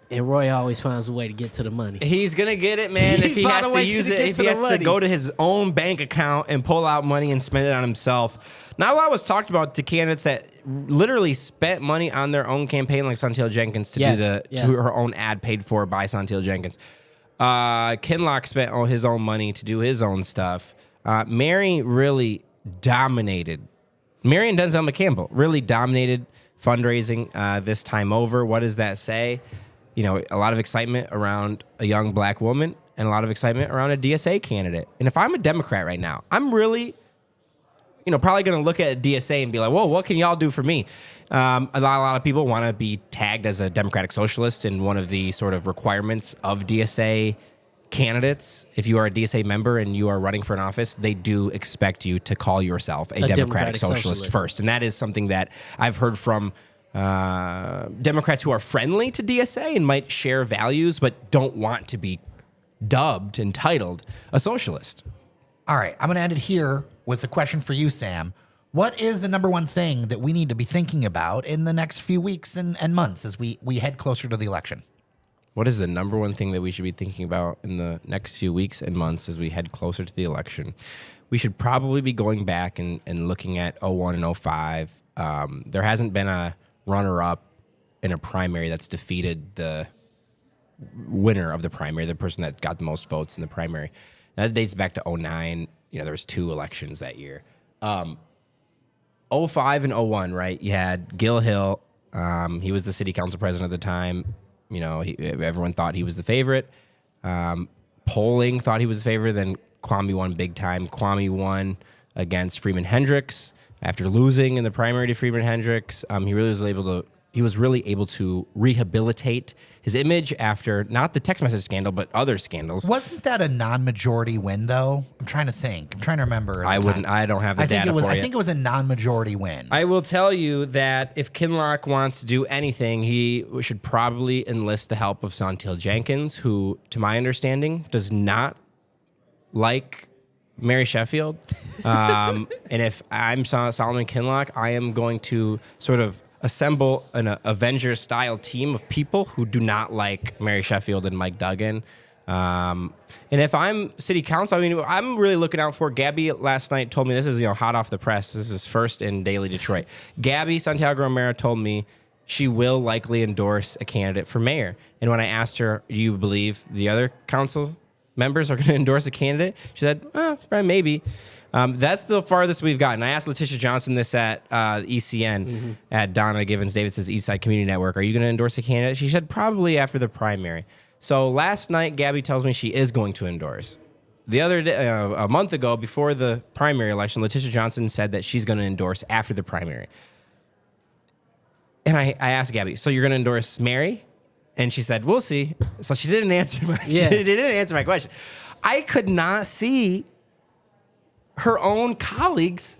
And Roy always finds a way to get to the money. He's going to get it, man, if he has to use it. If he has to go to his own bank account and pull out money and spend it on himself. Not a lot was talked about to candidates that literally spent money on their own campaign, like Santil Jenkins, to do to her own ad paid for by Santil Jenkins. Kinloch spent all his own money to do his own stuff. Mary really dominated. Mary and Denzel McCampbell really dominated fundraising this time over. What does that say? You know, a lot of excitement around a young black woman and a lot of excitement around a DSA candidate. And if I'm a Democrat right now, I'm really, probably going to look at DSA and be like, whoa, what can y'all do for me? A lot of people want to be tagged as a Democratic Socialist, and one of the sort of requirements of DSA candidates, if you are a DSA member and you are running for an office, they do expect you to call yourself a Democratic Socialist first. And that is something that I've heard from Democrats who are friendly to DSA and might share values, but don't want to be dubbed and titled a socialist. All right, I'm going to end it here with a question for you, Sam. What is the number one thing that we need to be thinking about in the next few weeks and months as we head closer to the election? What is the number one thing that we should be thinking about in the next few weeks and months as we head closer to the election? We should probably be going back and looking at 01 and 05. There hasn't been a runner-up in a primary that's defeated the winner of the primary, the person that got the most votes in the primary. That dates back to 09. There was 2 elections that year. 05 and 01, right? You had Gil Hill. He was the city council president at the time. Everyone thought he was the favorite. Polling thought he was the favorite. Then Kwame won big time. Kwame won against Freeman Hendricks after losing in the primary to Freeman Hendricks. He was really able to rehabilitate his image after not the text message scandal, but other scandals. Wasn't that a non-majority win, though? I'm trying to think. I'm trying to remember. I don't have the data for you. I think it was a non-majority win. I will tell you that if Kinloch wants to do anything, he should probably enlist the help of Santil Jenkins, who, to my understanding, does not like Mary Sheffield. And if I'm Solomon Kinloch, I am going to sort of assemble an Avengers-style team of people who do not like Mary Sheffield and Mike Duggan. And if I'm city council, I'm really looking out for Gabby. Last night told me, this is hot off the press. This is first in Daily Detroit. Gabby Santiago Romero told me she will likely endorse a candidate for mayor. And when I asked her, do you believe the other council members are going to endorse a candidate? She said, probably maybe. That's the farthest we've gotten. I asked Letitia Johnson this at ECN, at Donna Givens-Davis's Eastside Community Network. Are you going to endorse a candidate? She said probably after the primary. So last night, Gabby tells me she is going to endorse. The other day, a month ago, before the primary election, Letitia Johnson said that she's going to endorse after the primary. And I asked Gabby, so you're going to endorse Mary? And she said, we'll see. So she didn't answer my question. I could not see her own colleagues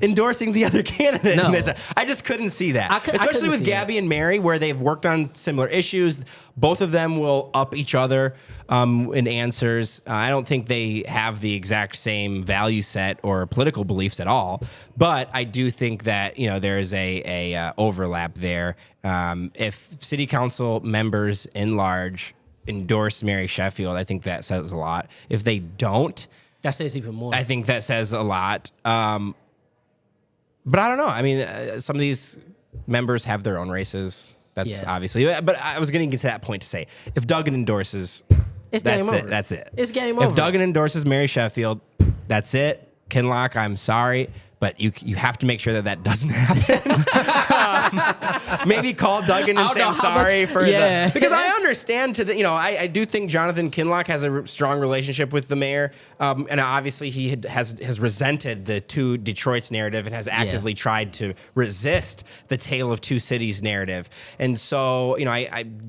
endorsing the other candidate. No. In this. I just couldn't see that. Especially with Gabby and Mary, where they've worked on similar issues. Both of them will up each other in answers. I don't think they have the exact same value set or political beliefs at all. But I do think that there's a overlap there. If city council members in large endorse Mary Sheffield, I think that says a lot. If they don't, that says even more. I think that says a lot. But I don't know. Some of these members have their own races. That's obviously. But I was getting to that point to say, if Duggan endorses, that's it. That's it. It's game over. If Duggan endorses Mary Sheffield, that's it. Kinloch, I'm sorry, but you have to make sure that doesn't happen. Maybe call Duggan and say I'm sorry for the, because I understand I do think Jonathan Kinloch has a strong relationship with the mayor, and obviously he has resented the two Detroit's narrative and has actively tried to resist the Tale of Two Cities narrative, and so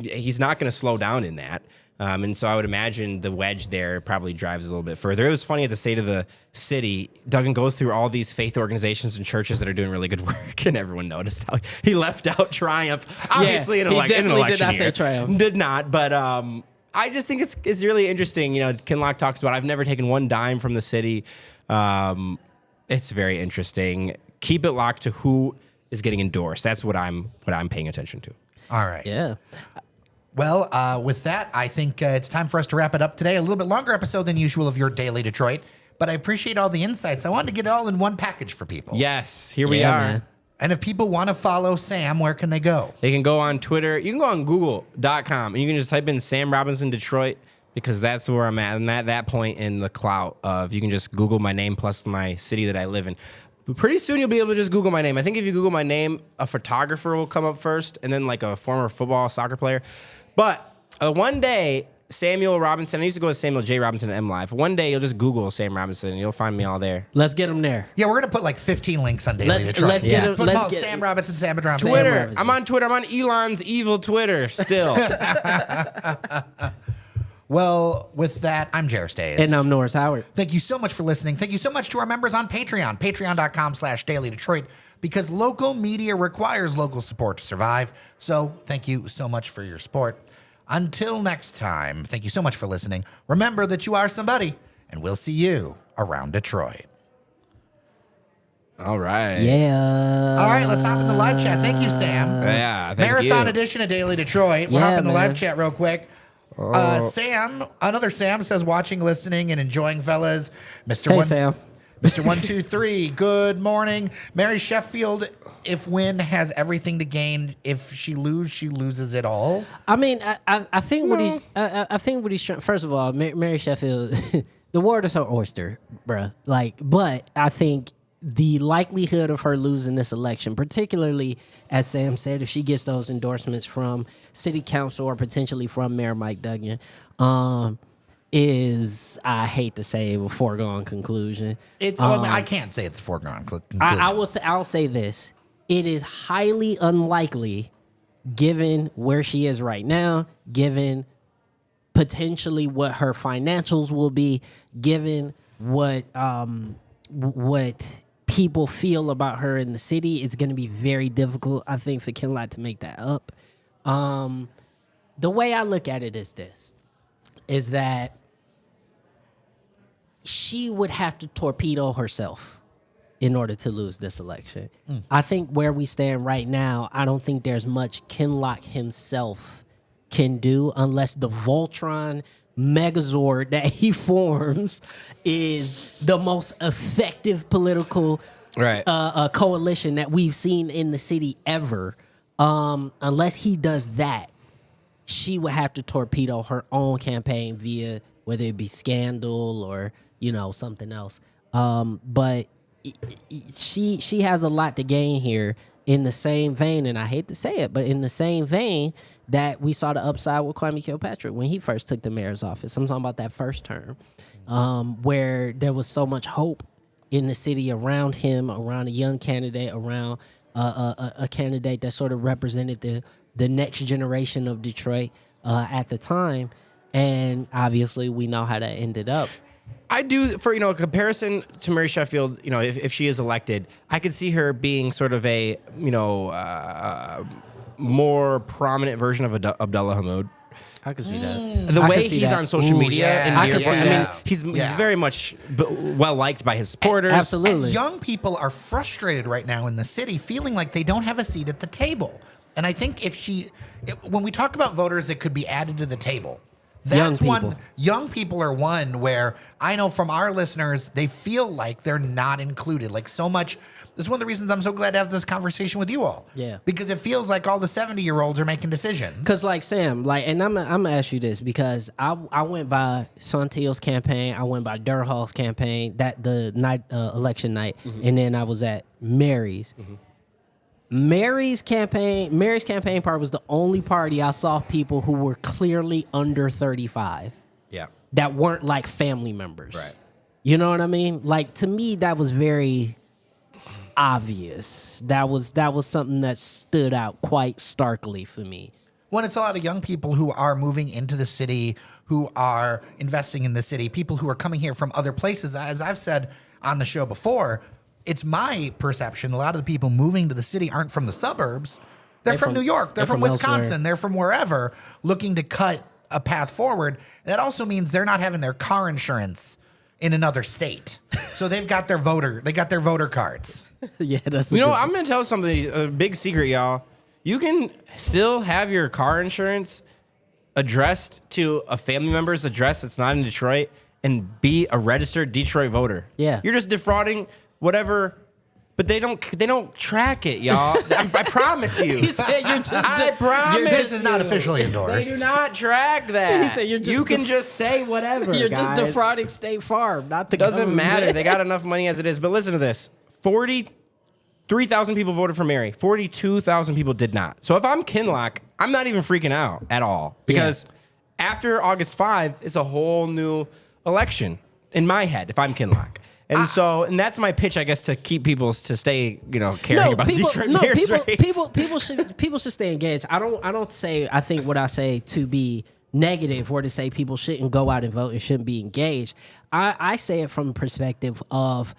he's not going to slow down in that. And so I would imagine the wedge there probably drives a little bit further. It was funny at the State of the City, Duggan goes through all these faith organizations and churches that are doing really good work, and everyone noticed how he left out Triumph. Obviously, in an election did not year. say Triumph. Did not, but I just think it's really interesting. Kinloch talks about, I've never taken one dime from the city. It's very interesting. Keep it locked to who is getting endorsed. That's what I'm paying attention to. All right. Yeah. Well, with that, I think it's time for us to wrap it up today. A little bit longer episode than usual of your Daily Detroit, but I appreciate all the insights. I wanted to get it all in one package for people. Yes, here we are. Man. And if people want to follow Sam, where can they go? They can go on Twitter. You can go on Google.com and you can just type in Sam Robinson Detroit because that's where I'm at. I'm at that point in the clout of you can just Google my name plus my city that I live in. But pretty soon you'll be able to just Google my name. I think if you Google my name, a photographer will come up first and then like a former football soccer player. But one day, Samuel Robinson, I used to go with Samuel J. Robinson at MLive. One day you'll just Google Sam Robinson and you'll find me all there. Let's get them there. Yeah, we're going to put like 15 links on Daily Let's Detroit. get him- Put let's them all, get- Sam Robinson, Sam Robinson. Twitter. Robinson. I'm on Twitter. I'm on Elon's evil Twitter still. Well, with that, I'm Jer Stays. And I'm Norris Howard. Thank you so much for listening. Thank you so much to our members on Patreon, patreon.com/Daily Detroit, because local media requires local support to survive. So thank you so much for your support. Until next time, thank you so much for listening. Remember that you are somebody, and we'll see you around Detroit. All right. Yeah. All right, let's hop in the live chat. Thank you, Sam. Yeah, thank Marathon you. edition of Daily Detroit. We'll Yeah, hop in the man. live chat real quick. Sam, another Sam says, watching, listening, and enjoying, fellas. Mr. Hey, Sam. Mr. 123, good morning. Mary Sheffield, if win, has everything to gain. If she loses it all. I mean, I think what he's I think what he's trying. First of all, Mary Sheffield, the world is her oyster, bruh. Like, but I think the likelihood of her losing this election, particularly as Sam said, if she gets those endorsements from City Council or potentially from Mayor Mike Duggan, is, I hate to say, a foregone conclusion. I can't say it's a foregone conclusion. I'll say this: it is highly unlikely, given where she is right now, given potentially what her financials will be, given what people feel about her in the city. It's going to be very difficult, I think, for Kinlot to make that up. The way I look at it is this: is that she would have to torpedo herself in order to lose this election. I think where we stand right now, I don't think there's much Kinlock himself can do unless the Voltron Megazord that he forms is the most effective political coalition that we've seen in the city ever. Unless he does that, she would have to torpedo her own campaign via whether it be scandal or something else. But she has a lot to gain here, in the same vein, and I hate to say it, but in the same vein that we saw the upside with Kwame Kilpatrick when he first took the mayor's office. I'm talking about that first term, where there was so much hope in the city around him, around a young candidate, around a candidate that sort of represented the next generation of Detroit at the time. And obviously we know how that ended up. I do, for a comparison to Mary Sheffield, if she is elected, I could see her being sort of a more prominent version of Abdullah Hamoud. I could see that. The I way could see he's that. on social media, yeah. and I could see that. he's very much well liked by his supporters. Absolutely. And young people are frustrated right now in the city, feeling like they don't have a seat at the table. And I think when we talk about voters that could be added to the table, that's one. Young people are one where I know from our listeners, they feel like they're not included. Like so much. That's one of the reasons I'm so glad to have this conversation with you all. Yeah. Because it feels like all the 70-year-olds are making decisions. Because like Sam, and I'm gonna ask you this, because I went by Santil's campaign, I went by Durhal's campaign, the night election night, and then I was at Mary's. Mary's campaign part was the only party I saw people who were clearly under 35. Yeah. That weren't like family members. Right. You know what I mean? Like, to me, that was very obvious. That was something that stood out quite starkly for me. When it's a lot of young people who are moving into the city, who are investing in the city, people who are coming here from other places. As I've said on the show before, it's my perception a lot of the people moving to the city aren't from the suburbs. They're from New York. They're from Wisconsin. elsewhere. They're from wherever, looking to cut a path forward. That also means they're not having their car insurance in another state. So they've got their voter cards. Yeah, that's I'm going to tell somebody a big secret, y'all. You can still have your car insurance addressed to a family member's address that's not in Detroit and be a registered Detroit voter. Yeah. You're just defrauding whatever But they don't track it, y'all. I promise you. He said you're just. I promise. This is not you. officially They endorsed. do not track that. He said you're just you can just say whatever. You're guys. just defrauding State Farm, not the Doesn't government. matter. They got enough money as it is. But listen to this: 43,000 people voted for Mary. 42,000 people did not. So if I'm Kinloch, I'm not even freaking out at all because after August 5, it's a whole new election in my head. If I'm Kinloch. And that's my pitch, I guess, to keep people to stay, caring about Detroit mayor's race. People should stay engaged. I think what I say to be negative or to say people shouldn't go out and vote and shouldn't be engaged. I say it from a perspective of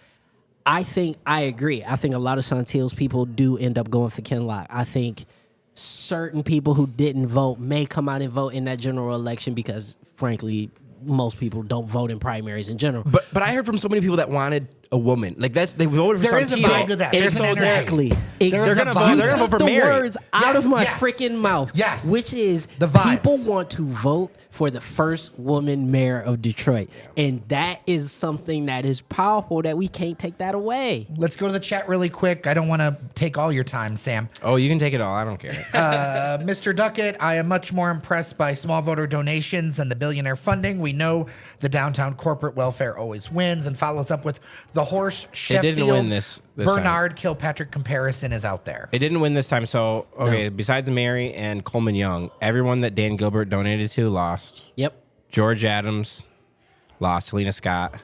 I agree. I think a lot of Santil's people do end up going for Kinloch. I think certain people who didn't vote may come out and vote in that general election because, frankly, most people don't vote in primaries in general. But I heard from so many people that wanted a woman. Like they voted for There is a Santil. vibe to that. There's an energy. Exactly. They're gonna vote for the Mary. words out Yes, of my yes. freaking mouth. Yes. Which is The vibes. people want to vote for the first woman mayor of Detroit. And that is something that is powerful that we can't take that away. Let's go to the chat really quick. I don't want to take all your time, Sam. Oh, you can take it all. I don't care. Mr. Duckett, I am much more impressed by small voter donations than the billionaire funding. We know the downtown corporate welfare always wins, and follows up with the horse Sheffield didn't win this Bernard Kilpatrick comparison is out there. It didn't win this time. So, okay, besides Mary and Coleman Young, everyone that Dan Gilbert donated to lost. Yep. George Adams lost. Helena Scott.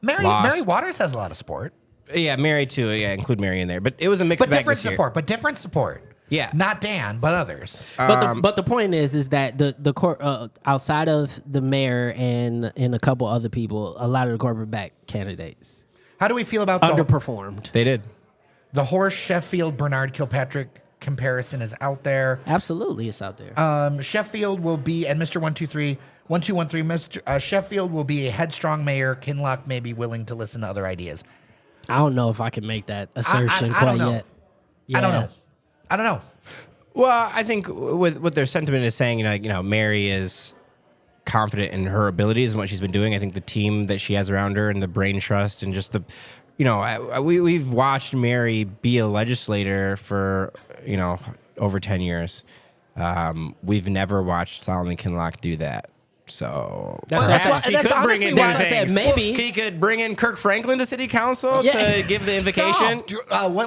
Mary Waters has a lot of support. Yeah, Mary too. Yeah, include Mary in there. But it was a mixed But bag different this year. support. But different support. Yeah. Not Dan, but others. But the point is that the court outside of the mayor and a couple other people, a lot of the corporate back candidates How do we feel about underperformed. They did. the horse Sheffield Bernard Kilpatrick comparison is out there? Absolutely, it's out there. Sheffield will be, and Mr. 1213, Mr. Sheffield will be a headstrong mayor. Kinloch may be willing to listen to other ideas. I don't know if I can make that assertion I quite don't know. yet. I don't know. Well, I think with what their sentiment is saying, Mary is confident in her abilities and what she's been doing. I think the team that she has around her and the brain trust and just the, we've watched Mary be a legislator for, over 10 years. We've never watched Solomon Kinloch do that. So That's he could bring in why I things. said maybe. He could bring in Kirk Franklin to city council to give the invocation.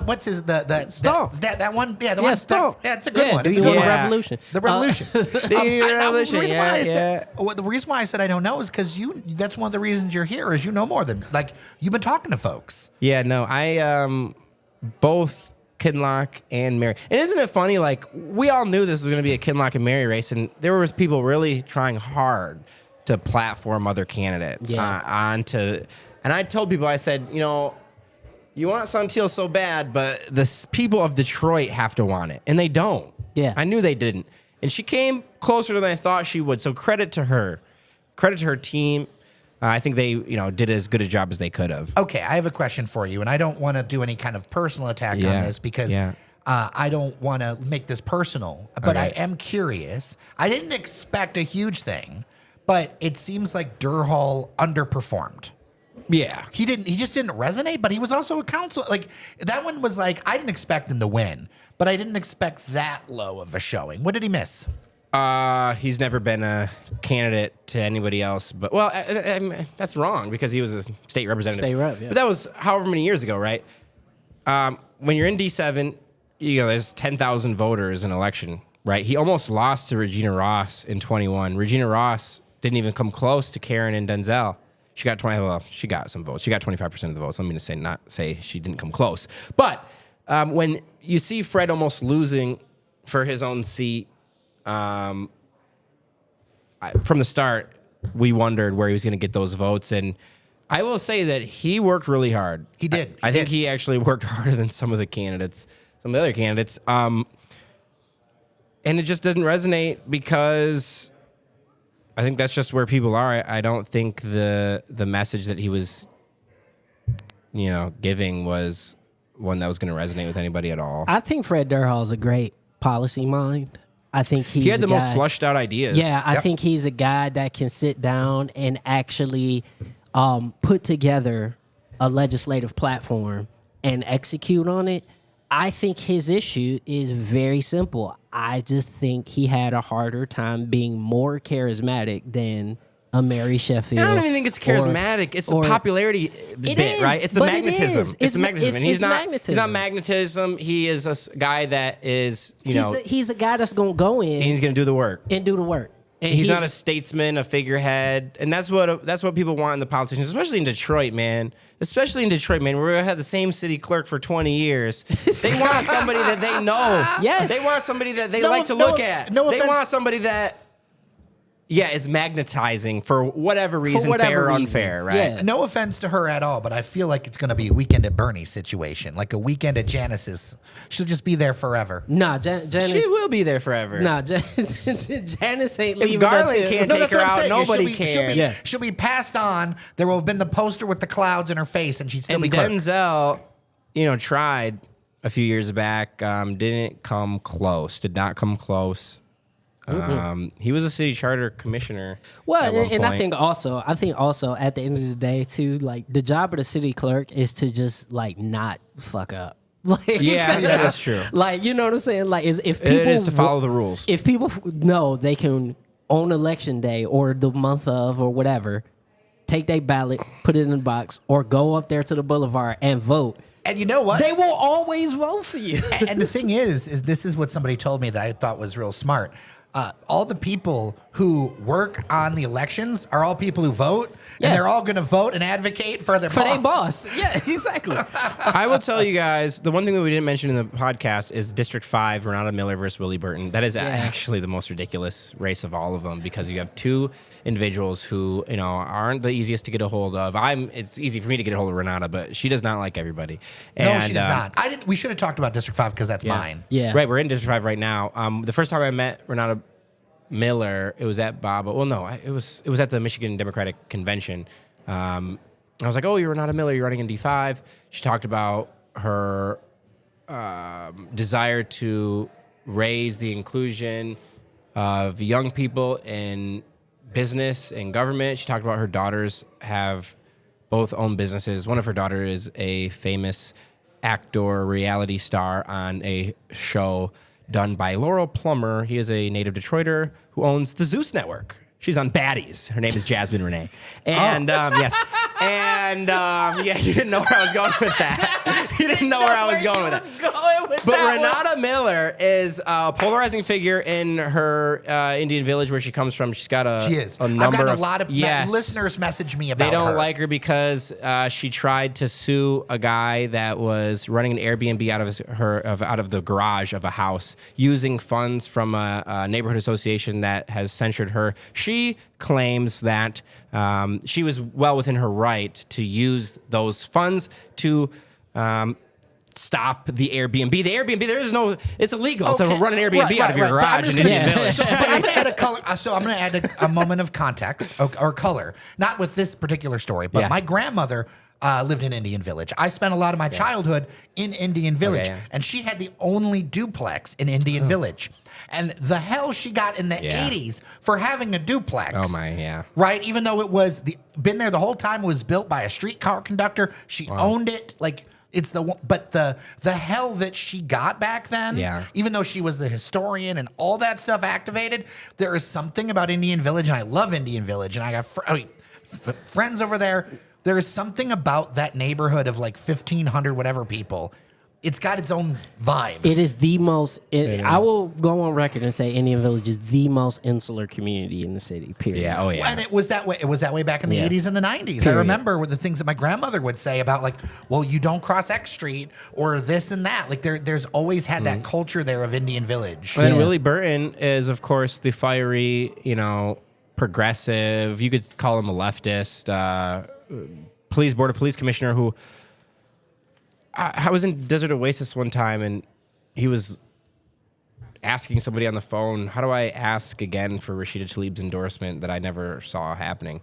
What's his Stall. that one? Yeah, the Yeah, one. Stall. Yeah, it's a good one. Do It's you a good want one. a Yeah. revolution? The revolution. The revolution. The reason why I Yeah, said the reason why I said I don't know is because that's one of the reasons you're here is you know more than you've been talking to folks. Yeah, no, I both Kinloch and Mary. And isn't it funny? Like we all knew this was going to be a Kinloch and Mary race, and there was people really trying hard to platform other candidates onto. And I told people, I said, you want Santil so bad, but the people of Detroit have to want it, and they don't. Yeah, I knew they didn't, and she came closer than I thought she would. So credit to her team. I think they, did as good a job as they could have. Okay, I have a question for you, and I don't want to do any kind of personal attack on this because I don't want to make this personal. But I am curious. I didn't expect a huge thing, but it seems like Durhal underperformed. Yeah. He just didn't resonate, but he was also a council. That one was I didn't expect him to win, but I didn't expect that low of a showing. What did he miss? He's never been a candidate to anybody else, but that's wrong because he was a state representative. State rep, yeah. But that was however many years ago, right? When you're in D7, there's 10,000 voters in an election, right? He almost lost to Regina Ross in 21. Regina Ross didn't even come close to Karen and Denzel. She got she got some votes. She got 25% of the votes. Let me not say she didn't come close. But when you see Fred almost losing for his own seat, from the start, we wondered where he was going to get those votes. And I will say that he worked really hard. He did. I think he actually worked harder than some of the other candidates. And it just didn't resonate because I think that's just where people are. I don't think the message that he was, giving was one that was going to resonate with anybody at all. I think Fred Durhal is a great policy mind. I think he had the most flushed out ideas. Yeah, I think he's a guy that can sit down and actually put together a legislative platform and execute on it. I think his issue is very simple. I just think he had a harder time being more charismatic than a Mary Sheffield. I don't even think it's charismatic. It's the popularity bit, right? It's the magnetism. It's the magnetism. And he's not magnetism. He is a guy that is, he's a guy that's going to go in. And he's going to do the work. And do the work. And he's not a statesman, a figurehead, and that's what people want in the politicians, especially in Detroit, man. Especially in Detroit, man, where we had the same city clerk for 20 years. They want somebody that they know. Yes. They want somebody that they like to look at. No offense. They want somebody that, is magnetizing for whatever reason, fair or unfair, right? Yeah. No offense to her at all, but I feel like it's going to be a Weekend at Bernie's situation, like a Weekend at Janice's. She'll just be there forever. Nah, Janice. She will be there forever. Nah, Janice ain't leaving. If Garland can't take her out, nobody can. She'll be passed on. There will have been the poster with the clouds in her face, and she'd still be clerk. Denzel, tried a few years back, didn't come close, did not come close. He was a city charter commissioner. Well, and I think also at the end of the day too, like the job of the city clerk is to just like not fuck up. Like, that is true. Like, you know what I'm saying? Like, if people it is to follow the rules. If people know they can on election day or the month of or whatever, take their ballot, put it in the box, or go up there to the boulevard and vote. And you know what? They will always vote for you. And the thing is this is what somebody told me that I thought was real smart. All the people who work on the elections are all people who vote, and they're all going to vote and advocate for their boss. Yeah, exactly. I will tell you guys, the one thing that we didn't mention in the podcast is District 5, Renata Miller versus Willie Burton. That is actually the most ridiculous race of all of them, because you have two individuals who, aren't the easiest to get a hold of. It's easy for me to get a hold of Renata, but she does not like everybody. No, she does not. We should have talked about District 5 because that's mine. Yeah. Right, we're in District 5 right now. The first time I met Renata Miller, it was at Baba. Well, no, it was at the Michigan Democratic Convention. I was like, "Oh, you're Renata Miller. You're running in D5." She talked about her desire to raise the inclusion of young people in business and government. She talked about her daughters have both own businesses. One of her daughters is a famous actor, reality star on a show done by Laurel Plummer. He is a native Detroiter who owns the Zeus Network. She's on Baddies. Her name is Jasmine Renee. And yes. And you didn't know where I was going with that. You didn't know where I was going with that. But Renata Miller is a polarizing figure in her Indian village where she comes from. She's got a number I've gotten a lot of listeners message me about her. They don't like her because she tried to sue a guy that was running an Airbnb out of the garage of a house using funds from a neighborhood association that has censured her. She claims that she was well within her right to use those funds to stop the Airbnb. The Airbnb, it's illegal to run an Airbnb out of your garage in Indian Village. So, but I'm going to add a color. So I'm going to add a moment of context or color, not with this particular story, but my grandmother lived in Indian Village. I spent a lot of my childhood in Indian Village, and she had the only duplex in Indian Village. And the hell she got in the 80s for having a duplex. Oh my, yeah. Right? Even though it was been there the whole time, it was built by a streetcar conductor. She owned it. Like, it's but the hell that she got back then, even though she was the historian and all that stuff activated, there is something about Indian Village, and I love Indian Village, and I got friends over there. There is something about that neighborhood of like 1,500 whatever people. It's got its own vibe. It is the most. I will go on record and say Indian Village is the most insular community in the city. Period. Yeah. Oh yeah. And it was that way. It was that way back in the 80s and the 90s. Period. I remember the things that my grandmother would say about like, well, you don't cross X Street or this and that. Like there's always had that culture there of Indian Village. And Willie Burton is, of course, the fiery, progressive. You could call him a leftist. Board of Police commissioner who. I was in Desert Oasis one time, and he was asking somebody on the phone, how do I ask again for Rashida Tlaib's endorsement that I never saw happening?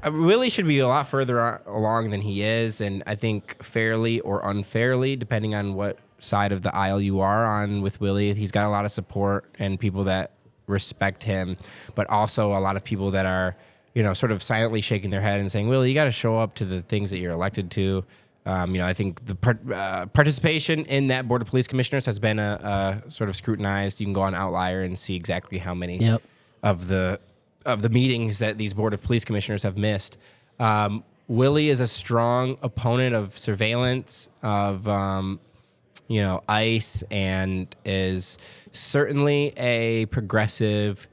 Willie should be a lot further along than he is, and I think fairly or unfairly, depending on what side of the aisle you are on with Willie, he's got a lot of support and people that respect him, but also a lot of people that are sort of silently shaking their head and saying, Willie, you got to show up to the things that you're elected to. I think the participation in that board of police commissioners has been sort of scrutinized. You can go on Outlier and see exactly how many of the meetings that these board of police commissioners have missed. Willie is a strong opponent of surveillance of ICE, and is certainly a progressive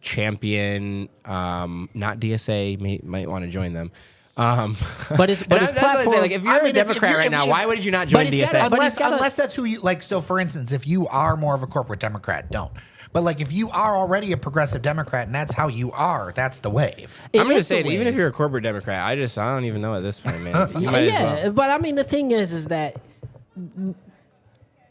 champion. Not DSA might want to join them. But his that's platform. what I say, like, if you're a Democrat right now, why would you not join DSA? Unless that's who you like. So, for instance, if you are more of a corporate Democrat, don't. But like, if you are already a progressive Democrat and that's how you are, that's the wave. I'm going to say it. Even if you're a corporate Democrat, I don't even know at this point, man. But I mean, the thing is that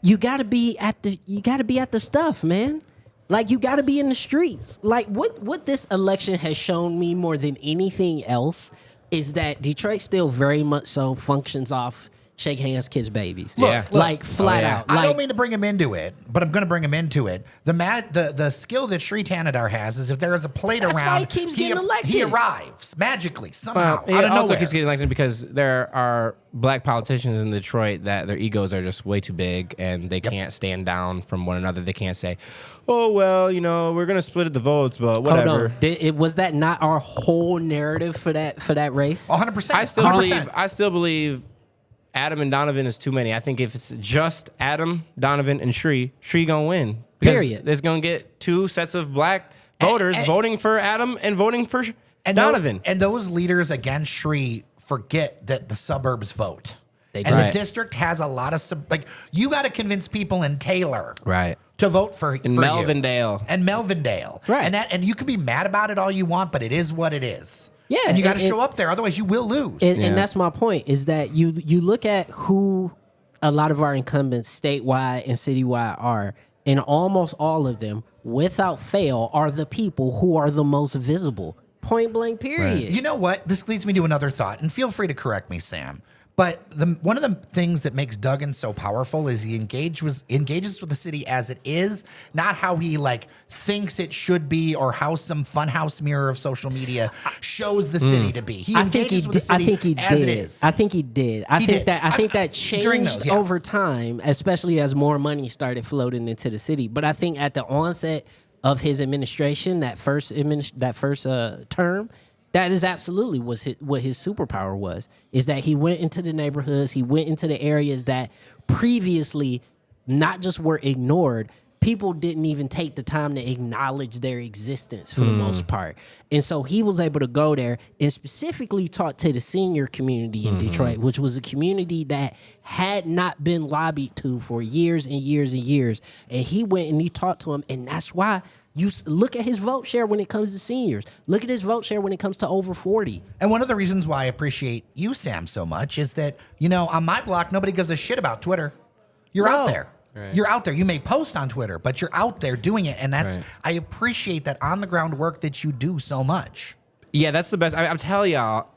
you got to be at the stuff, man. Like, you got to be in the streets. Like, what this election has shown me more than anything else is that Detroit still very much so functions off shake hands, kiss babies. Look, like flat out. I Like, don't mean to bring him into it, but I'm going to bring him into it. The skill that Sri Tanadar has is if there is a plate That's around, why he keeps getting elected. He arrives magically somehow He out of also nowhere. keeps getting elected because there are black politicians in Detroit that their egos are just way too big and they can't stand down from one another. They can't say, "Oh well, we're gonna split the votes," but whatever. Was that not our whole narrative for that race? 100%. I still believe Adam and Donovan is too many. I think if it's just Adam, Donovan, and Sri gonna win. Because Period. There's gonna get two sets of black voters voting for Adam and voting for Donovan. And those leaders against Sri forget that the suburbs vote. They and do. the Right. district has a lot of you got to convince people in Taylor Right. to vote for Melvindale. You. And Melvindale. Right. And you can be mad about it all you want, but it is what it is. Yeah, And you got to and- show up there, otherwise you will lose. And that's my point, is that you look at who a lot of our incumbents statewide and citywide are, and almost all of them, without fail, are the people who are the most visible. Point blank, period. You know what? This leads me to another thought, and feel free to correct me, Sam. But one of the things that makes Duggan so powerful is he engages with the city as it is, not how he thinks it should be or how some funhouse mirror of social media shows the city to be. He engages with the city as it is. I think he did. I think that changed over time, especially as more money started floating into the city. But I think at the onset of his administration, that first term, that is absolutely what his superpower was, is that he went into the neighborhoods, he went into the areas that previously not just were ignored, people didn't even take the time to acknowledge their existence for the most part. And so he was able to go there and specifically talk to the senior community in Detroit, which was a community that had not been lobbied to for years and years and years. And he went and he talked to them, and that's why you look at his vote share when it comes to seniors. Look at his vote share when it comes to over 40. And one of the reasons why I appreciate you, Sam, so much is that, on my block, nobody gives a shit about Twitter. You're out there. Right. You're out there. You may post on Twitter, but you're out there doing it. And I appreciate that on the ground work that you do so much. Yeah, that's the best. I'm telling y'all,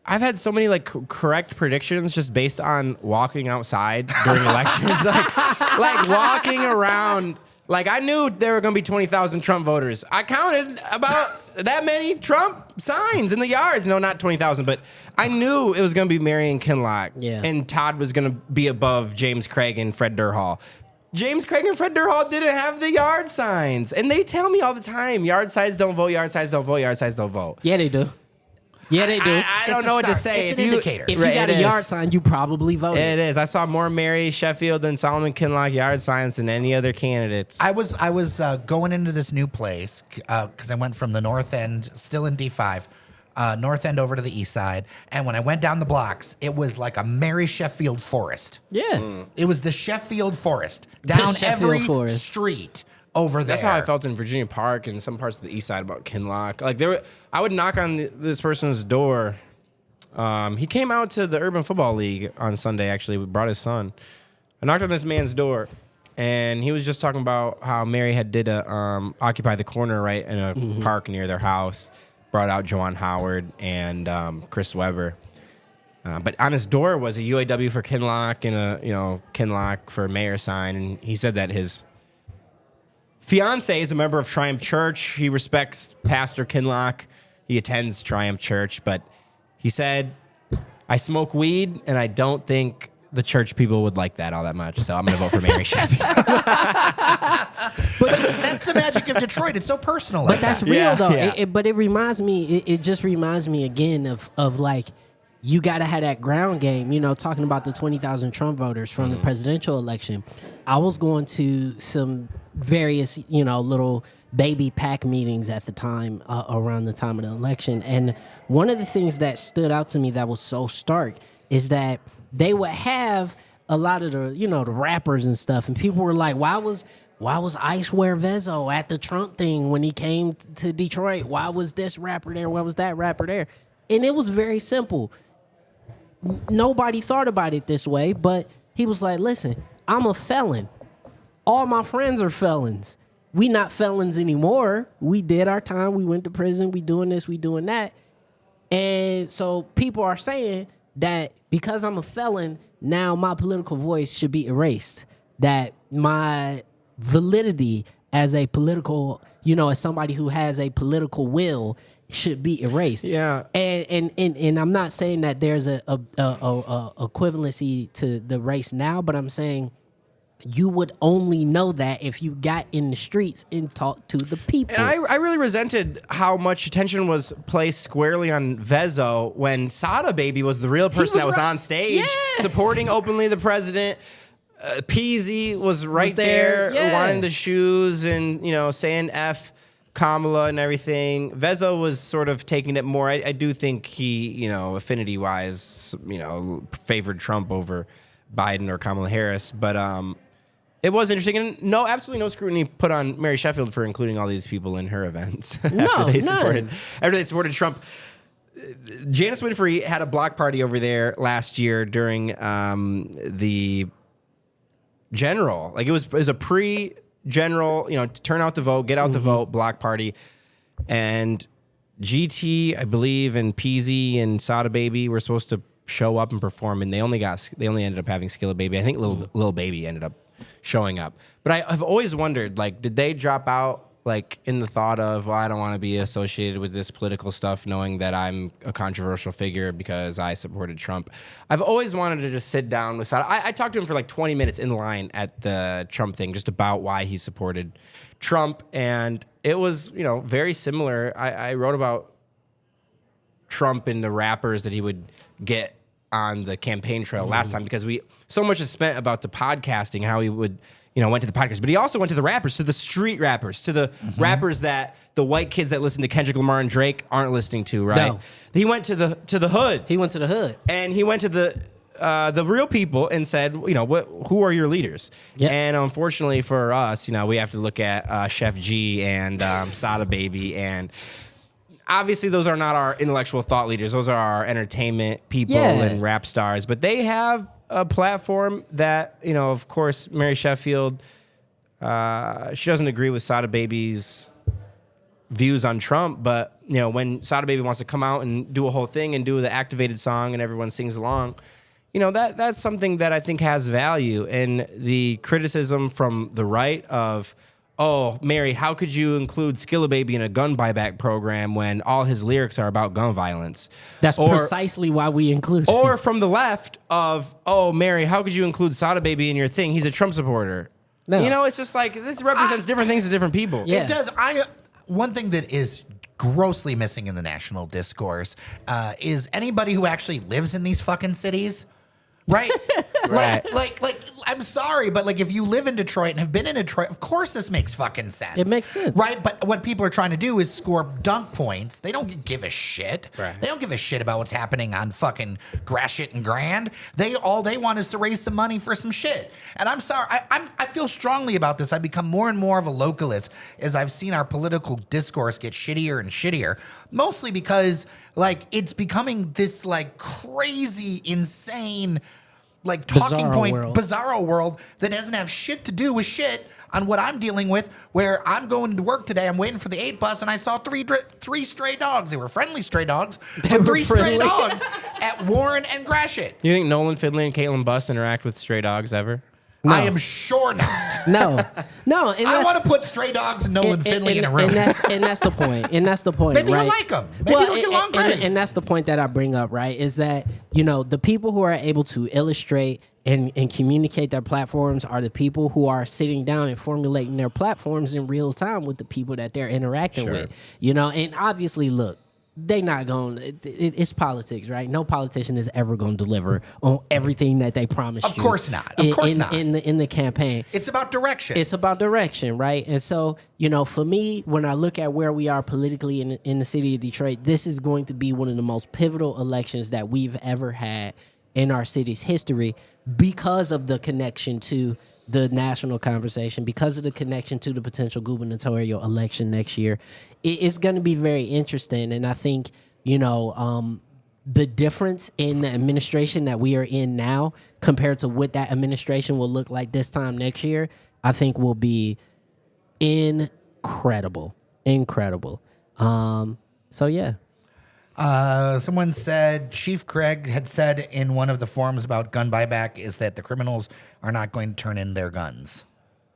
I've had so many correct predictions just based on walking outside during elections, like walking around. Like, I knew there were going to be 20,000 Trump voters. I counted about that many Trump signs in the yards. No, not 20,000, but I knew it was going to be Marion Kinloch. Yeah. And Todd was going to be above James Craig and Fred Durhall. James Craig and Fred Durhall didn't have the yard signs. And they tell me all the time, yard signs don't vote, yard signs don't vote, yard signs don't vote. Yeah, they do. Yeah, they do. I don't know what to say. It's an indicator. If you got a yard sign, you probably voted. It is. I saw more Mary Sheffield and Solomon Kinloch yard signs than any other candidates. I was going into this new place because I went from the north end, still in D5, north end over to the east side. And when I went down the blocks, it was like a Mary Sheffield forest. Yeah. It was the Sheffield forest down Sheffield every forest. street over there. That's how I felt in Virginia Park and some parts of the east side about Kinloch. I would knock on this person's door. He came out to the Urban Football League on Sunday, actually. We brought his son. I knocked on this man's door, and he was just talking about how Mary had did a Occupy the Corner right in a park near their house. Brought out Joanne Howard and Chris Webber. But on his door was a UAW for Kinloch and a Kinloch for mayor sign. And he said that his fiance is a member of Triumph Church. He respects Pastor Kinloch. He attends Triumph Church, but he said, I smoke weed, and I don't think the church people would like that all that much. So I'm going to vote for Mary Sheffield. But that's the magic of Detroit. It's so personal. But that's real Yeah, though. yeah. But it reminds me. It just reminds me again of like you got to have that ground game. You know, talking about the 20,000 Trump voters from the presidential election. I was going to some various little baby PAC meetings at the time around the time of the election, and one of the things that stood out to me that was so stark is that they would have a lot of the rappers and stuff, and people were like, why was Ice wear Vezzo at the Trump thing when he came to Detroit? Why was this rapper there? Why was that rapper there? And it was very simple. Nobody thought about it this way, but he was like, listen, I'm a felon. All my friends are felons. We not felons anymore. We did our time. We went to prison. We doing this. We doing that. And so people are saying that because I'm a felon, now my political voice should be erased. That my validity as a political, as somebody who has a political will should be erased. Yeah. And I'm not saying that there's a equivalency to the race now, but I'm saying you would only know that if you got in the streets and talked to the people. And I really resented how much attention was placed squarely on Vezzo when Sada Baby was the real person that was on stage supporting openly the president. Peasy was right there wanting the shoes and, saying F Kamala and everything. Vezzo was sort of taking it more. I do think he, affinity-wise, favored Trump over Biden or Kamala Harris. But it was interesting. And absolutely no scrutiny put on Mary Sheffield for including all these people in her events after they supported Trump. Janice Winfrey had a block party over there last year during the general. Like it was a pre-general, turn out to vote, get out to vote block party. And GT, I believe, and Peasy and Sada Baby were supposed to show up and perform, and they only ended up having Skilla Baby. I think Lil Baby ended up showing up. But I've always wondered, like, did they drop out like in the thought of, well, I don't want to be associated with this political stuff, knowing that I'm a controversial figure because I supported Trump. I've always wanted to just sit down with Sada. I talked to him for like 20 minutes in line at the Trump thing, just about why he supported Trump. And it was, very similar. I wrote about Trump and the rappers that he would get on the campaign trail last time, because so much is spent about the podcasting, how he would, went to the podcast, but he also went to the rappers, to the street rappers, to the rappers that the white kids that listen to Kendrick Lamar and Drake aren't listening to, right? No. He went to the hood. He went to the hood. And he went to the real people and said, who are your leaders? Yep. And unfortunately for us, we have to look at Chef G and Sada Baby, and obviously those are not our intellectual thought leaders. Those are our entertainment people and rap stars. But they have a platform that, of course, Mary Sheffield, she doesn't agree with Sada Baby's views on Trump. But, when Sada Baby wants to come out and do a whole thing and do the activated song and everyone sings along, that's something that I think has value. And the criticism from the right of, oh, Mary, how could you include Skilla Baby in a gun buyback program when all his lyrics are about gun violence? That's precisely why we include him. Or from the left of, oh, Mary, how could you include Sada Baby in your thing? He's a Trump supporter. No. It's just like, this represents different things to different people. Yeah. It does. One thing that is grossly missing in the national discourse is anybody who actually lives in these fucking cities. Right? Right. Like, I'm sorry, but like if you live in Detroit and have been in Detroit, of course this makes fucking sense. It makes sense. Right? But what people are trying to do is score dunk points. They don't give a shit. Right. They don't give a shit about what's happening on fucking Gratiot and Grand. All they want is to raise some money for some shit. And I'm sorry, I feel strongly about this. I've become more and more of a localist as I've seen our political discourse get shittier and shittier. Mostly because like it's becoming this like crazy, insane, like talking bizarro world that doesn't have shit to do with shit on what I'm dealing with, where I'm going to work today. I'm waiting for the 8 bus and I saw three stray dogs. They were friendly stray dogs. But three stray dogs at Warren and Gratiot. You think Nolan Finley and Caitlin Buss interact with stray dogs ever? No. I am sure not. No. And I want to put stray dogs and Nolan Finley in a room. And that's the point. Maybe right? you like them. Maybe you'll get along great. And that's the point that I bring up, right? Is that, you know, the people who are able to illustrate and communicate their platforms are the people who are sitting down and formulating their platforms in real time with the people that they're interacting with. You know, and obviously, look, they not going. It's politics, right? No politician is ever going to deliver on everything that they promised. Of course not. Of course not. In the campaign, it's about direction. It's about direction, right? And so, you know, for me, when I look at where we are politically in the city of Detroit, this is going to be one of the most pivotal elections that we've ever had in our city's history because of the connection to the national conversation, because of the connection to the potential gubernatorial election next year. It's going to be very interesting. And I think, you know, the difference in the administration that we are in now compared to what that administration will look like this time next year, I think will be incredible. So, yeah. Someone said Chief Craig had said in one of the forums about gun buyback is that the criminals are not going to turn in their guns.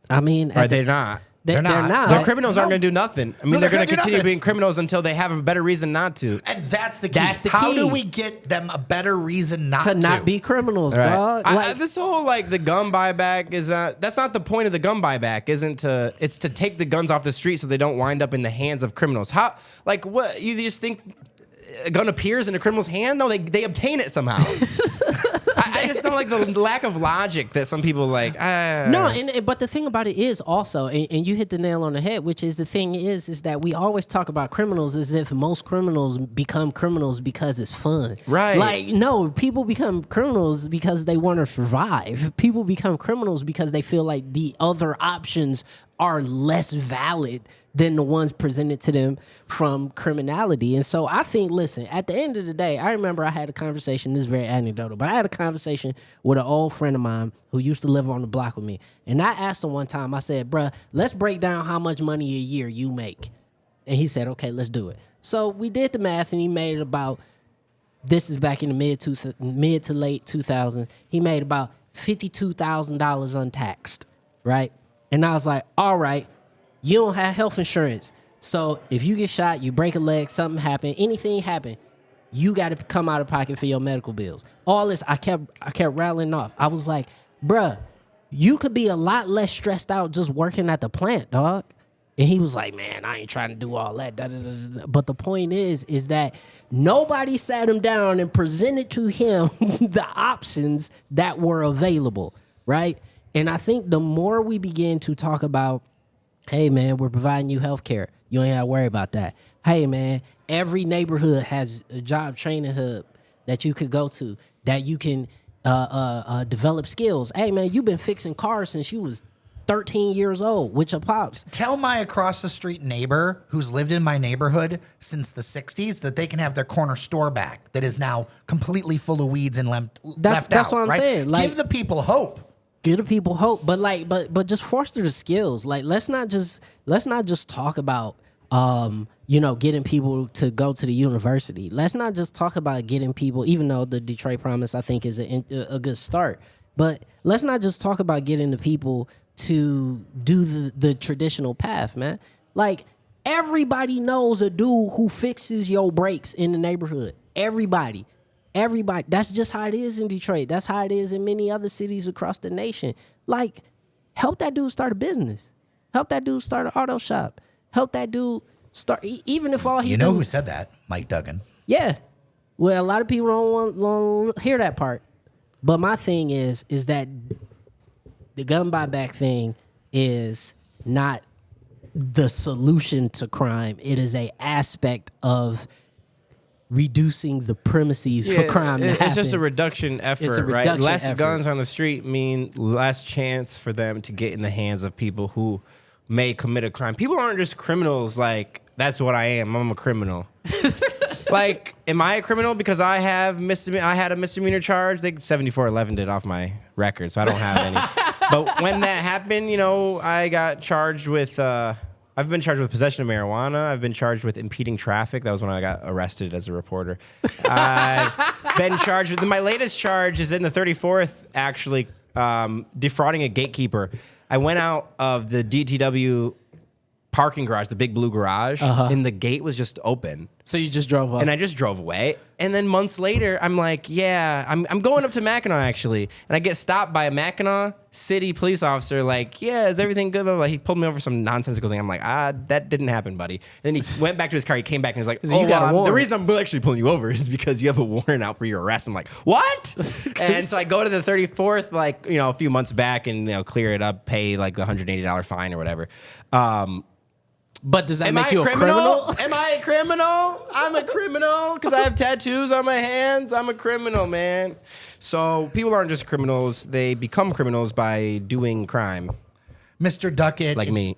I mean, they're not. They're not. The criminals aren't going to do nothing. I mean, they're going to continue nothing. being criminals until they have a better reason not to. And that's the key. How do we get them a better reason not to? not be criminals, Right. dog. This whole the gun buyback is that's not the point of the gun buyback. It's to take the guns off the street so they don't wind up in the hands of criminals. How what you just think a gun appears in a criminal's hand? No, they obtain it somehow. I just don't like the lack of logic that some people like. No, but the thing about it is also, and you hit the nail on the head, which is the thing is that we always talk about criminals as if most criminals become criminals because it's fun. Right. Like, no, people become criminals because they want to survive. People become criminals because they feel like the other options are less valid than the ones presented to them from criminality. And so I think, listen, at the end of the day, I remember I had a conversation, this is very anecdotal, but I had a conversation with an old friend of mine who used to live on the block with me. And I asked him one time, I said, bruh, let's break down how much money a year you make. And he said, okay, let's do it. So we did the math, and he made about, this is back in the mid to late 2000s, he made about $52,000 untaxed, right? And I was like, all right, you don't have health insurance. So if you get shot, you break a leg, something happen, anything happen, you got to come out of pocket for your medical bills. All this, I kept rattling off. I was like, bruh, you could be a lot less stressed out just working at the plant, dog. And he was like, man, I ain't trying to do all that. But the point is that nobody sat him down and presented to him the options that were available, right? And I think the more we begin to talk about, hey, man, we're providing you health care, you ain't got to worry about that. Hey, man, every neighborhood has a job training hub that you could go to, that you can develop skills. Hey, man, you've been fixing cars since you was 13 years old with your pops. Tell my across the street neighbor who's lived in my neighborhood since the 60s that they can have their corner store back that is now completely full of weeds and left out. That's what I'm saying. Like, give the people hope. Give the people hope, but just foster the skills. Like, let's not just talk about getting people to go to the university. Let's not just talk about getting people, even though the Detroit Promise I think is a good start. But let's not just talk about getting the people to do the traditional path, man. Like, everybody knows a dude who fixes your brakes in the neighborhood. Everybody. That's just how it is in Detroit. That's how it is in many other cities across the nation. Like, help that dude start a business. Help that dude start an auto shop. Help that dude start, even if all he You know who said that? Mike Duggan. Yeah. Well, a lot of people don't want to hear that part. But my thing is that the gun buyback thing is not the solution to crime. It is an aspect of reducing the premises for crime to happen. It's just a reduction effort, right? Less guns on the street mean less chance for them to get in the hands of people who may commit a crime. People aren't just criminals like, that's what I am. I'm a criminal. Like, am I a criminal because I had a misdemeanor charge? They 7411 did off my record, so I don't have any. But when that happened, I got charged with I've been charged with possession of marijuana. I've been charged with impeding traffic. That was when I got arrested as a reporter. I've been charged with, my latest charge is in the 34th, actually, defrauding a gatekeeper. I went out of the DTW parking garage, the big blue garage, and the gate was just open. So you just drove up. And I just drove away. And then months later, I'm like, yeah, I'm going up to Mackinac, actually. And I get stopped by a Mackinac City police officer, like, yeah, is everything good? Like, he pulled me over some nonsensical thing. I'm like, that didn't happen, buddy. And then he went back to his car. He came back and was like, the reason I'm actually pulling you over is because you have a warrant out for your arrest. I'm like, what? And so I go to the 34th, like, a few months back and, clear it up, pay like the $180 fine or whatever. But does that make you a criminal? Am I a criminal? I'm a criminal because I have tattoos on my hands. I'm a criminal, man. So people aren't just criminals. They become criminals by doing crime. Mr. Duckett. Like me.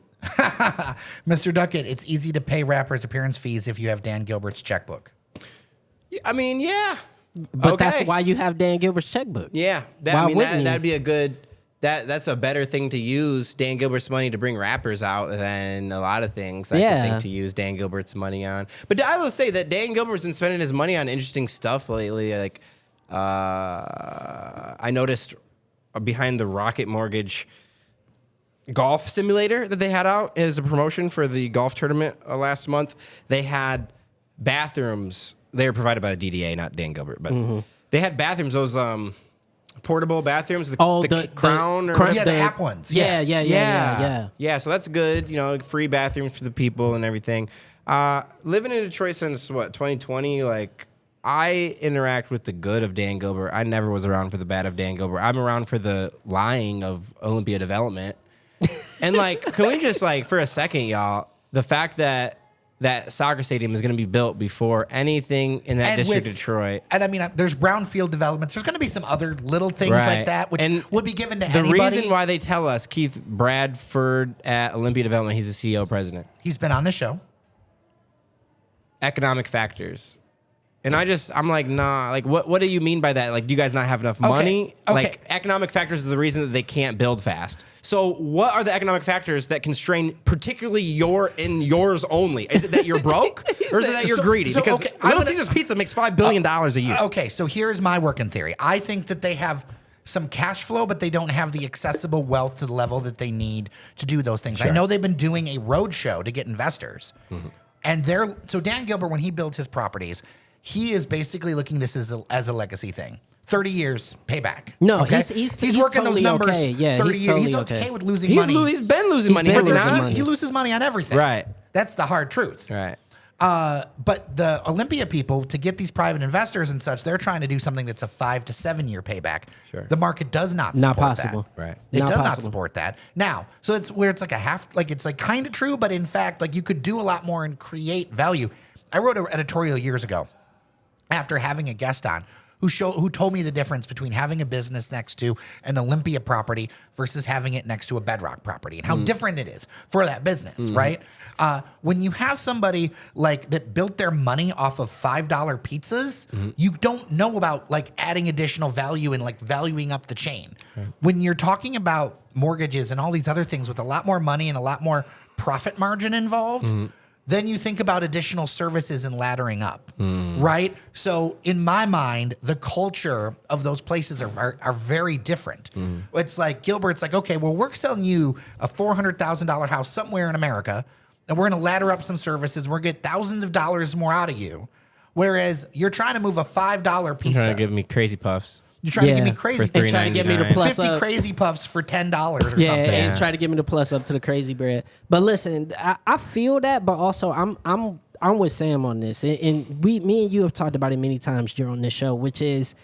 Mr. Duckett, it's easy to pay rappers appearance fees if you have Dan Gilbert's checkbook. I mean, yeah. But that's why you have Dan Gilbert's checkbook. Yeah. That'd be a good... That's a better thing to use Dan Gilbert's money to bring rappers out than a lot of things I could think to use Dan Gilbert's money on. But I will say that Dan Gilbert's been spending his money on interesting stuff lately. Like, I noticed behind the Rocket Mortgage golf simulator that they had out as a promotion for the golf tournament last month. They had bathrooms. They were provided by the DDA, not Dan Gilbert, but they had bathrooms. Those portable bathrooms, the Crown, or the app ones. Yeah. So that's good. Free bathrooms for the people and everything. Living in Detroit since 2020. Like, I interact with the good of Dan Gilbert. I never was around for the bad of Dan Gilbert. I'm around for the lying of Olympia Development. And like, can we just for a second, y'all, the fact that soccer stadium is going to be built before anything in that district of Detroit. And I mean, there's brownfield developments. There's going to be some other little things like that, which would be given to anybody. The reason why they tell us Keith Bradford at Olympia Development, he's the CEO president. He's been on the show. Economic factors. And I'm like, nah, like, what do you mean by that? Like, do you guys not have enough money? Okay. Like, economic factors are the reason that they can't build fast. So what are the economic factors that constrain particularly yours only? Is it that you're broke? Or is it that you're greedy? Because Little Caesars Pizza makes $5 billion a year. Okay, so here's my working theory. I think that they have some cash flow, but they don't have the accessible wealth to the level that they need to do those things. Sure. I know they've been doing a road show to get investors. And so Dan Gilbert, when he builds his properties, he is basically looking at this as a legacy thing. 30 years payback. No, okay? he's working totally those numbers. Okay. Yeah, 30 years. He's okay with losing money. He's been losing money. He loses money on everything. Right. That's the hard truth. Right. But the Olympia people, to get these private investors and such, they're trying to do something that's a 5 to 7 year payback. Sure. The market does not support possible. that. Right. It does not support that. Now, so it's where it's like a half, like it's like kind of true, but in fact, like you could do a lot more and create value. I wrote an editorial years ago after having a guest on who told me the difference between having a business next to an Olympia property versus having it next to a Bedrock property and how different it is for that business, right? When you have somebody like that built their money off of $5 pizzas, you don't know about like adding additional value and like valuing up the chain. Right. When you're talking about mortgages and all these other things with a lot more money and a lot more profit margin involved, then you think about additional services and laddering up, right? So in my mind, the culture of those places are very different. It's like Gilbert's like, okay, well, we're selling you a $400,000 house somewhere in America, and we're going to ladder up some services. We're going to get thousands of dollars more out of you. Whereas you're trying to move a $5 pizza. You're trying to give me crazy puffs. You're trying to give me crazy. They're trying to get me to plus 50 up. crazy puffs for $10 or something. And try to get me to plus up to the crazy bread. But listen, I feel that, but also I'm with Sam on this, and me and you have talked about it many times here on this show, which is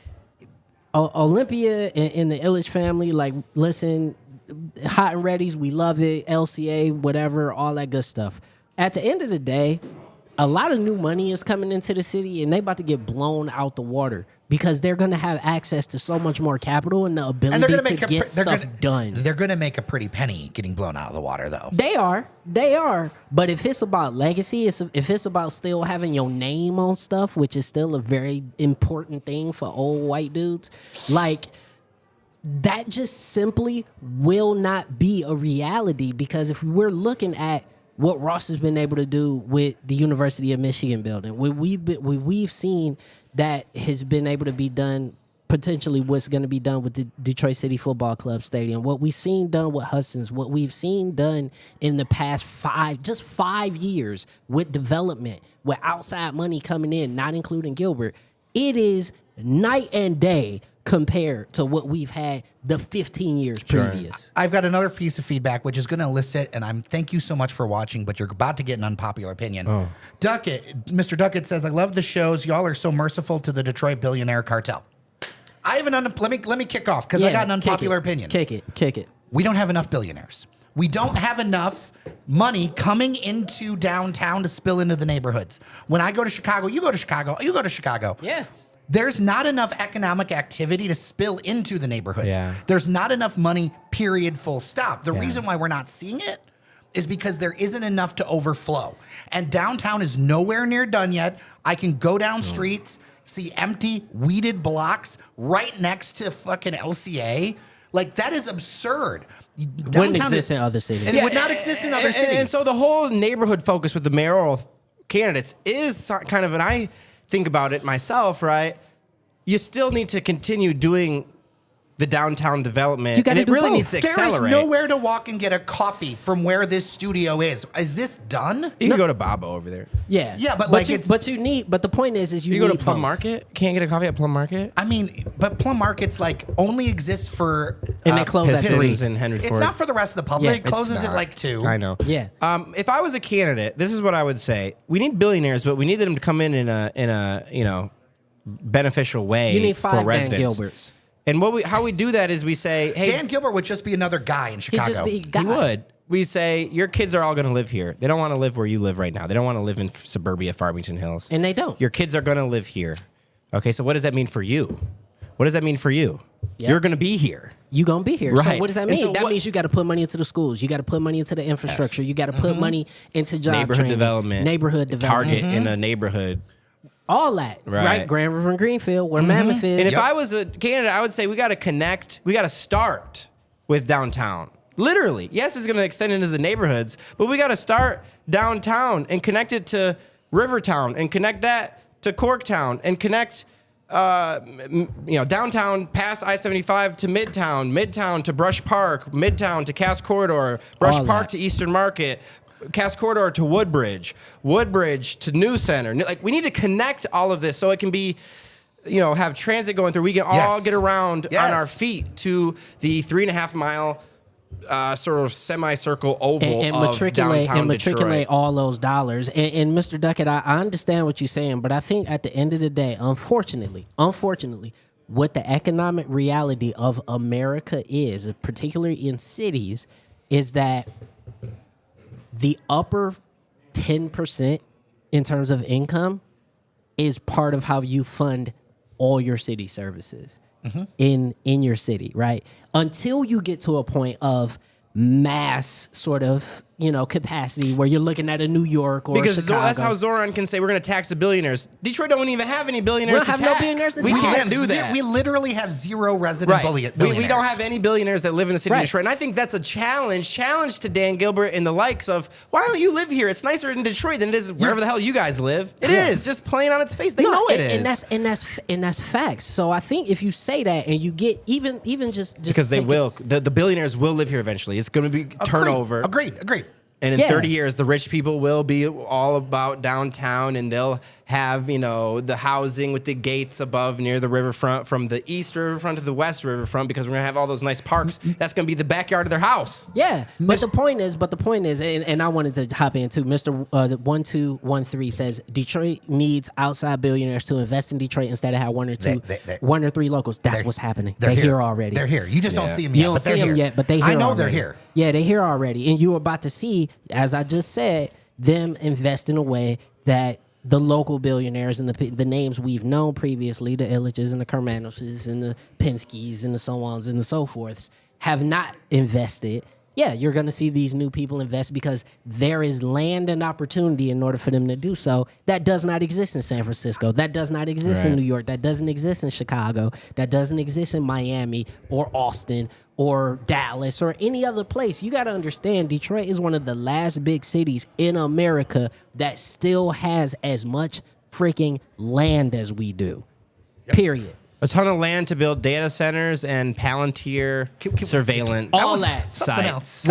Olympia and the Illich family. Like, listen, hot and ready's, we love it. LCA, whatever, all that good stuff. At the end of the day, a lot of new money is coming into the city, and they about to get blown out the water because they're going to have access to so much more capital and the ability to get stuff done. They're going to make a pretty penny getting blown out of the water, though. They are. But if it's about legacy, if it's about still having your name on stuff, which is still a very important thing for old white dudes, like, that just simply will not be a reality, because if we're looking at what Ross has been able to do with the University of Michigan building, we've seen that has been able to be done potentially what's going to be done with the Detroit City Football Club Stadium, what we've seen done with Hudson's, what we've seen done in the past 5 years with development, with outside money coming in, not including Gilbert, it is night and day compared to what we've had the 15 years previous. I've got another piece of feedback, which is going to elicit, and thank you so much for watching, but you're about to get an unpopular opinion. Mr. Duckett says, I love the shows. Y'all are so merciful to the Detroit billionaire cartel. I have let me kick off because I got an unpopular opinion. Kick it. We don't have enough billionaires. We don't have enough money coming into downtown to spill into the neighborhoods. When I go to Chicago, you go to Chicago, you go to Chicago. Yeah. There's not enough economic activity to spill into the neighborhoods. Yeah. There's not enough money, period, full stop. The reason why we're not seeing it is because there isn't enough to overflow. And downtown is nowhere near done yet. I can go down streets, see empty, weeded blocks right next to fucking LCA. Like, that is absurd. Wouldn't exist in other cities. It would not exist in other cities. And so the whole neighborhood focus with the mayoral candidates is kind of, and I think about it myself, right? You still need to continue doing the downtown development. And it really needs to accelerate. There is nowhere to walk and get a coffee from where this studio is. Is this done? You can go to Babo over there. Yeah. Yeah, but like but the point is you go to need Plum both. Market? Can't get a coffee at Plum Market? I mean, but Plum Market's like only exists for And they close at Pistons 3. and Henry It's Ford. not for the rest of the public. Yeah, It closes It's at not. like 2. I know. Yeah. If I was a candidate, this is what I would say. We need billionaires, but we need them to come in a beneficial way You need for 5 Dan residents. Gilberts. And how we do that is we say, hey, Dan Gilbert would just be another guy in He'd Chicago. just be a guy. he would. We say, your kids are all going to live here. They don't want to live where you live right now. They don't want to live in suburbia Farmington Hills. And they don't. Your kids are going to live here. Okay, so what does that mean for you? What does that mean for you? Yep. You're going to be here. You gonna be here. So Right. what does that And mean? so That what- means you got to put money into the schools. You got to put money into the infrastructure. Yes. You got to put money into job Neighborhood training, development. neighborhood development, Target in a neighborhood. all that. Right. Grand River and Greenfield, where Mammoth is. And if I was a candidate, I would say we got to connect. We got to start with downtown. Literally. Yes, it's going to extend into the neighborhoods, but we got to start downtown and connect it to Rivertown and connect that to Corktown and connect downtown past I-75 to Midtown to Brush Park, Midtown to Cass Corridor, Brush All Park that. to Eastern Market, Cass Corridor to Woodbridge, Woodbridge to New Center. Like, we need to connect all of this so it can be, have transit going through. We can all Yes. get around Yes. on our feet to the 3.5 mile sort of semicircle oval and of matriculate downtown and matriculate Detroit. all those dollars. And Mr. Duckett, I understand what you're saying, but I think at the end of the day, unfortunately, what the economic reality of America is, particularly in cities, is that the upper 10% in terms of income is part of how you fund all your city services in your city, right? Until you get to a point of mass sort of, capacity where you're looking at a New York or Because Chicago. that's how Zoran can say we're going to tax the billionaires. Detroit don't even have any billionaires We don't to have no tax. billionaires to We tax. can't do that. We literally have 0 resident billionaires. We don't have any billionaires that live in the city Right. of Detroit. And I think that's a challenge to Dan Gilbert and the likes of, why don't you live here? It's nicer in Detroit than it is wherever the hell you guys live. It is just plain on its face. They know it is. And that's facts. So I think if you say that and you get even just because they take will. The billionaires will live here eventually. It's going to be turnover. Agreed. And in Yeah. 30 years, the rich people will be all about downtown, and they'll have, the housing with the gates above near the riverfront, from the east riverfront to the west riverfront, because we're going to have all those nice parks. That's going to be the backyard of their house. Yeah, but the point is, and I wanted to hop in too. Mr. 1213 says Detroit needs outside billionaires to invest in Detroit instead of have one or three locals. That's what's happening. They're here already. They're here. You just don't Yeah. see them You yet. don't but they're see them here. yet, but they here I know already. they're here. Yeah, they're here already, and you're about to see, as I just said, them invest in a way that the local billionaires and the names we've known previously, the Illiches and the Kermanoshes and the Penskes and the so ons and the so forths, have not invested. Yeah, you're going to see these new people invest because there is land and opportunity in order for them to do so. That does not exist in San Francisco. That does not exist in Right. New York. That doesn't exist in Chicago. That doesn't exist in Miami or Austin or Dallas or any other place. You got to understand, Detroit is one of the last big cities in America that still has as much freaking land as we do. Period. A ton of land to build data centers and Palantir surveillance all that. sites.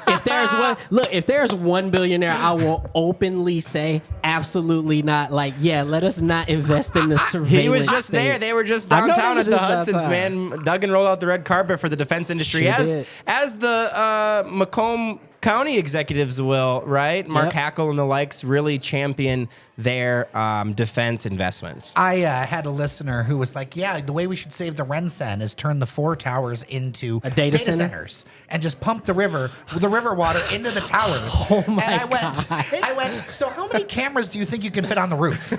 If there's one billionaire, I will openly say absolutely not. Like, yeah, let us not invest in the surveillance. He was just state. there. They were just I know downtown they at were the just Hudsons, outside. man. Duggan rolled out the red carpet for the defense industry, Sure as did. the Macomb County executives will, right? Mark Yep. Hackle and the likes really champion their defense investments. I had a listener who was like, yeah, the way we should save the Rensen is turn the 4 towers into A data center? centers and just pump the river water into the towers. Oh my and God. I went, so how many cameras do you think you can fit on the roof?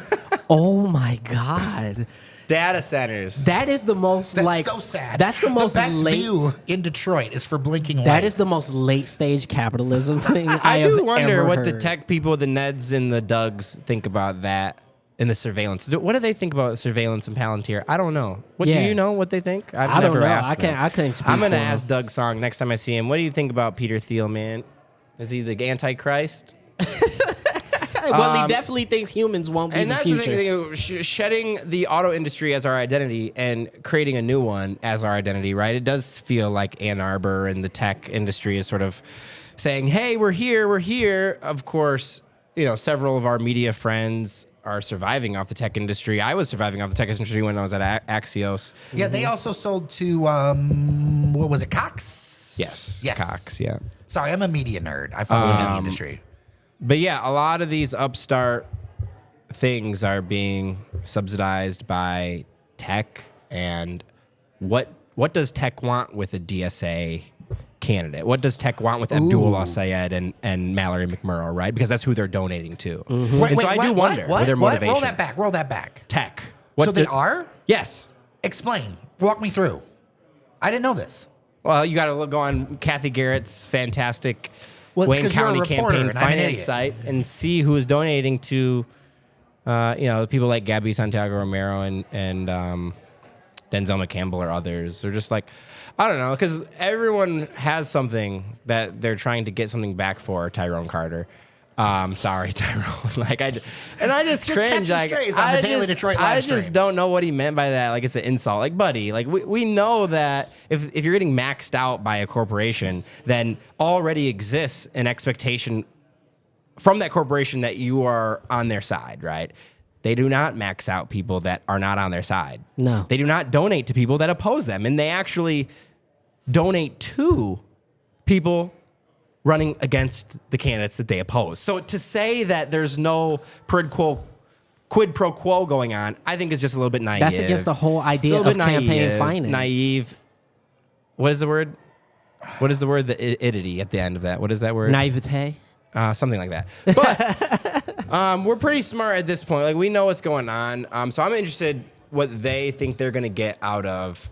Oh my God. Data centers. That is the most That's so sad. That's the most best late. view in Detroit is for blinking lights. That is the most late stage capitalism thing I have do wonder ever what the heard. tech people, the Neds and the Dougs, think about that in the surveillance. What do they think about surveillance and Palantir? I don't know. What do Yeah. you know what they think? I've I don't never know. asked I them. can't speak I'm gonna for 'em. ask Doug Song next time I see him. What do you think about Peter Thiel, man? Is he the Antichrist? Well, he definitely thinks humans won't be And the that's future. the thing, shedding the auto industry as our identity and creating a new one as our identity, right? It does feel like Ann Arbor and the tech industry is sort of saying, hey, we're here, we're here. Of course, several of our media friends are surviving off the tech industry. I was surviving off the tech industry when I was at Axios. Yeah, they also sold to, what was it, Cox? Yes. Yes. Cox, yeah. Sorry, I'm a media nerd. I follow the media industry. But yeah, a lot of these upstart things are being subsidized by tech. And what does tech want with a DSA candidate? What does tech want with Abdul Al-Sayed and Mallory McMurrow, right? Because that's who they're donating to. Wait, And so I do wonder what their motivation. Roll that back. Tech. So they are? Yes. Explain. Walk me through. I didn't know this. Well, you got to go on Kathy Garrett's fantastic Well, it's Wayne 'cause you're a County reporter campaign and I'm an finance idiot. site and see who is donating to, people like Gabby Santiago Romero and Denzel McCampbell or others. They're just like, I don't know, because everyone has something that they're trying to get something back for. Tyrone Carter. Sorry, Tyrone. I just cringe. catching Like, strays on the Daily Detroit live I stream. just don't know what he meant by that. Like, it's an insult. Like, buddy, like we know that if you're getting maxed out by a corporation, then already exists an expectation from that corporation that you are on their side, right? They do not max out people that are not on their side. No. They do not donate to people that oppose them. And they actually donate to people running against the candidates that they oppose. So to say that there's no quid pro quo going on, I think is just a little bit naive. That's against the whole idea It's a little of bit campaign finance. Naive. What is the word? What is the word? The idity at the end of that. What is that word? Naivete. Something like that. But we're pretty smart at this point. Like, we know what's going on. So I'm interested what they think they're going to get out of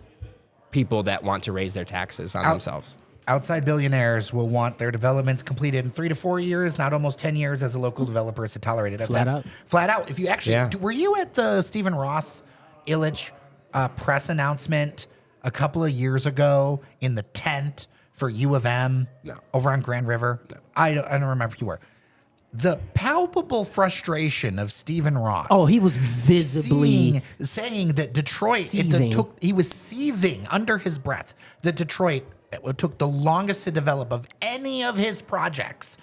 people that want to raise their taxes on themselves. Outside billionaires will want their developments completed in 3 to 4 years, not almost 10 years, as a local developer is to tolerate it. That's Flat out. Flat out. If you actually, Yeah. were you at the Stephen Ross Illich press announcement a couple of years ago in the tent for U of M over on Grand River? No. I don't remember if you were. The palpable frustration of Stephen Ross. Oh, he was visibly saying that Detroit, seething. he was seething under his breath. That Detroit took the longest to develop of any of his projects.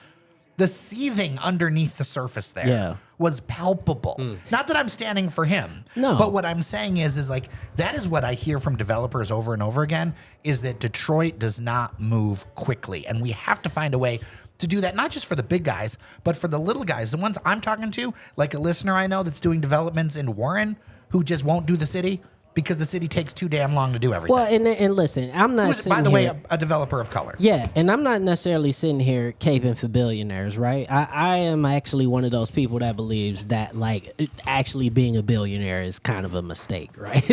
The seething underneath the surface there was palpable. Not that I'm standing for him. No. But what I'm saying is like, that is what I hear from developers over and over again, is that Detroit does not move quickly. And we have to find a way to do that, not just for the big guys, but for the little guys. The ones I'm talking to, like a listener I know that's doing developments in Warren, who just won't do the city because the city takes too damn long to do everything. well. And listen, I'm not. Who's, by the way, a developer of color. Yeah, and I'm not necessarily sitting here caping for billionaires, right? I am actually one of those people that believes that, like, actually being a billionaire is kind of a mistake, right?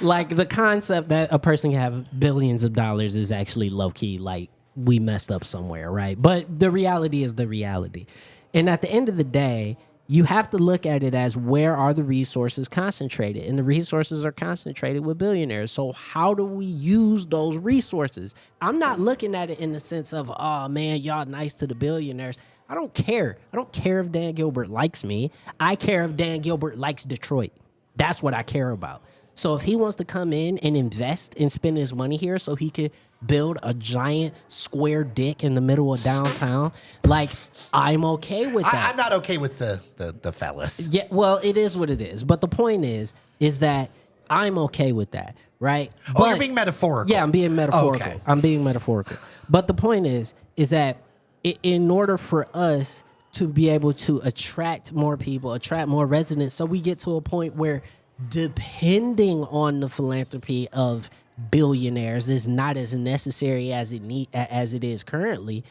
like the concept that a person can have billions of dollars is actually low key, like, we messed up somewhere, right? But the reality is the reality. And at the end of the day, you have to look at it as, where are the resources concentrated? And the resources are concentrated with billionaires. So how do we use those resources? I'm not looking at it in the sense of, oh man, y'all nice to the billionaires. I don't care. I don't care if Dan Gilbert likes me. I care if Dan Gilbert likes Detroit. That's what I care about. So if he wants to come in and invest and spend his money here so he could build a giant square dick in the middle of downtown, like, I'm okay with that. I'm not okay with the phallus. Yeah, well, it is what it is. But the point is that I'm okay with that, right? Oh, you're being metaphorical. Yeah, I'm being metaphorical. Okay. I'm being metaphorical. But the point is that in order for us to be able to attract more people, attract more residents, so we get to a point where depending on the philanthropy of billionaires is not as necessary as it is currently,